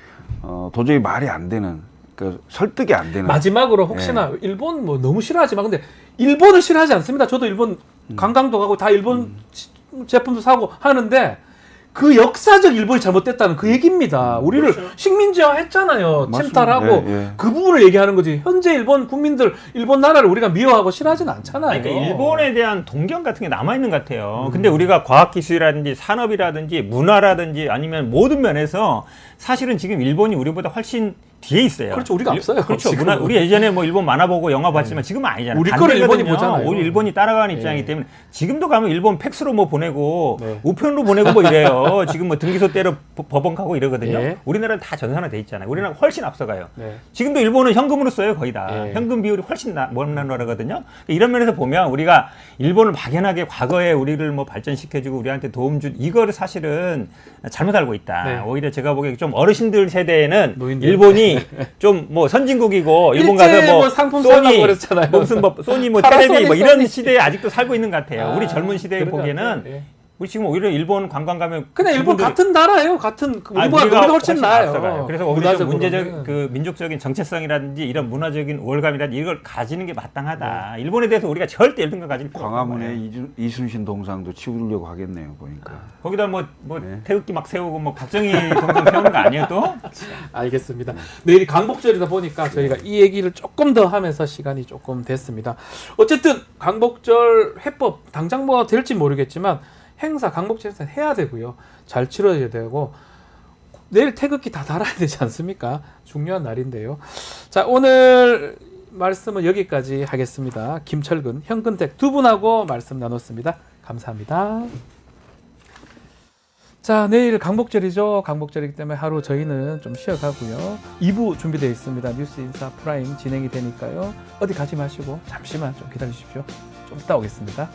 S7: 도저히 말이 안 되는 그러니까 설득이 안 되는
S1: 마지막으로 혹시나 일본 뭐 너무 싫어하지만 근데 일본을 싫어하지 않습니다. 저도 일본 관광도 가고 다 일본 제품도 사고 하는데 그 역사적 일본이 잘못됐다는 그 얘기입니다. 우리를 식민지화 했잖아요.
S7: 맞습니다.
S1: 침탈하고
S7: 예, 예.
S1: 그 부분을 얘기하는 거지. 현재 일본 국민들, 일본 나라를 우리가 미워하고 싫어하지는 않잖아요.
S8: 그러니까 일본에 대한 동경 같은 게 남아있는 것 같아요. 근데 우리가 과학기술이라든지 산업이라든지 문화라든지 아니면 모든 면에서 사실은 지금 일본이 우리보다 훨씬 뒤에 있어요.
S1: 그렇죠. 우리가 앞서요.
S8: 그렇죠.
S1: 지금은.
S8: 우리 예전에 뭐 일본 만화 보고 영화 봤지만 지금은 아니잖아요.
S1: 우리 거를 일본이
S8: 반대거든요.
S1: 보잖아요.
S8: 오히려 일본이 따라가는 입장이기 때문에 지금도 가면 일본 팩스로 뭐 보내고
S1: 네.
S8: 우편으로 보내고 뭐 이래요. 지금 뭐 등기소 때려 법원 가고 이러거든요.
S1: 예.
S8: 우리나라는 다 전산화돼 있잖아요. 우리나라가 훨씬 앞서가요.
S1: 네.
S8: 지금도 일본은 현금으로 써요, 거의 다.
S1: 예.
S8: 현금 비율이 훨씬 먼 나라거든요. 이런 면에서 보면 우리가 일본을 막연하게 과거에 우리를 뭐 발전시켜주고 우리한테 도움 준 이거를 사실은 잘못 알고 있다.
S1: 네.
S8: 오히려 제가 보기에 좀 어르신들 세대에는
S1: 노인들.
S8: 일본이 일본이 좀 뭐 선진국이고 일본
S1: 일제
S8: 가서 뭐
S1: 상품 살라고 그랬잖아요.
S8: 무슨 뭐 소니 뭐
S1: 파라소니,
S8: 테레비 뭐 이런
S1: 소니.
S8: 시대에 아직도 살고 있는 것 같아요. 우리 젊은 시대에
S1: 그런 것
S8: 보기에는
S1: 같아요. 예.
S8: 우리 지금 오히려 일본 관광 가면
S1: 그냥 일본
S8: 그분들이-
S1: 같은 나라예요. 같은
S8: 아니,
S1: 우리보다 훨씬 나아요.
S8: 앞서가요. 그래서 오히려 좀 문제적
S1: 문화적으로는.
S8: 그 민족적인 정체성이라든지 이런 문화적인 우월감이라든지 이걸 가지는 게 마땅하다. 일본에 대해서 우리가 절대 1등감 가질 필요 없는
S7: 광화문에
S8: 거예요.
S7: 이순신 동상도 치우려고 하겠네요, 보니까.
S8: 거기다 뭐
S7: 네.
S8: 태극기 막 세우고 뭐 박정희 동상 세우는 거 아니에요 또?
S1: 알겠습니다. 내일이 강복절이다 보니까 저희가 이 얘기를 조금 더 하면서 시간이 조금 됐습니다. 어쨌든 강복절 해법 당장 뭐가 될지 모르겠지만 행사 강복절 행사 해야 되고요. 잘 치러져야 되고 내일 태극기 다 달아야 되지 않습니까? 중요한 날인데요. 자, 오늘 말씀은 여기까지 하겠습니다. 김철근, 현근택 두 분하고 말씀 나눴습니다. 감사합니다. 자, 내일 강복절이죠. 강복절이기 때문에 하루 저희는 좀 쉬어가고요. 2부 준비되어 있습니다. 뉴스 인사 프라임 진행이 되니까요. 어디 가지 마시고 잠시만 좀 기다리십시오. 좀 이따 오겠습니다.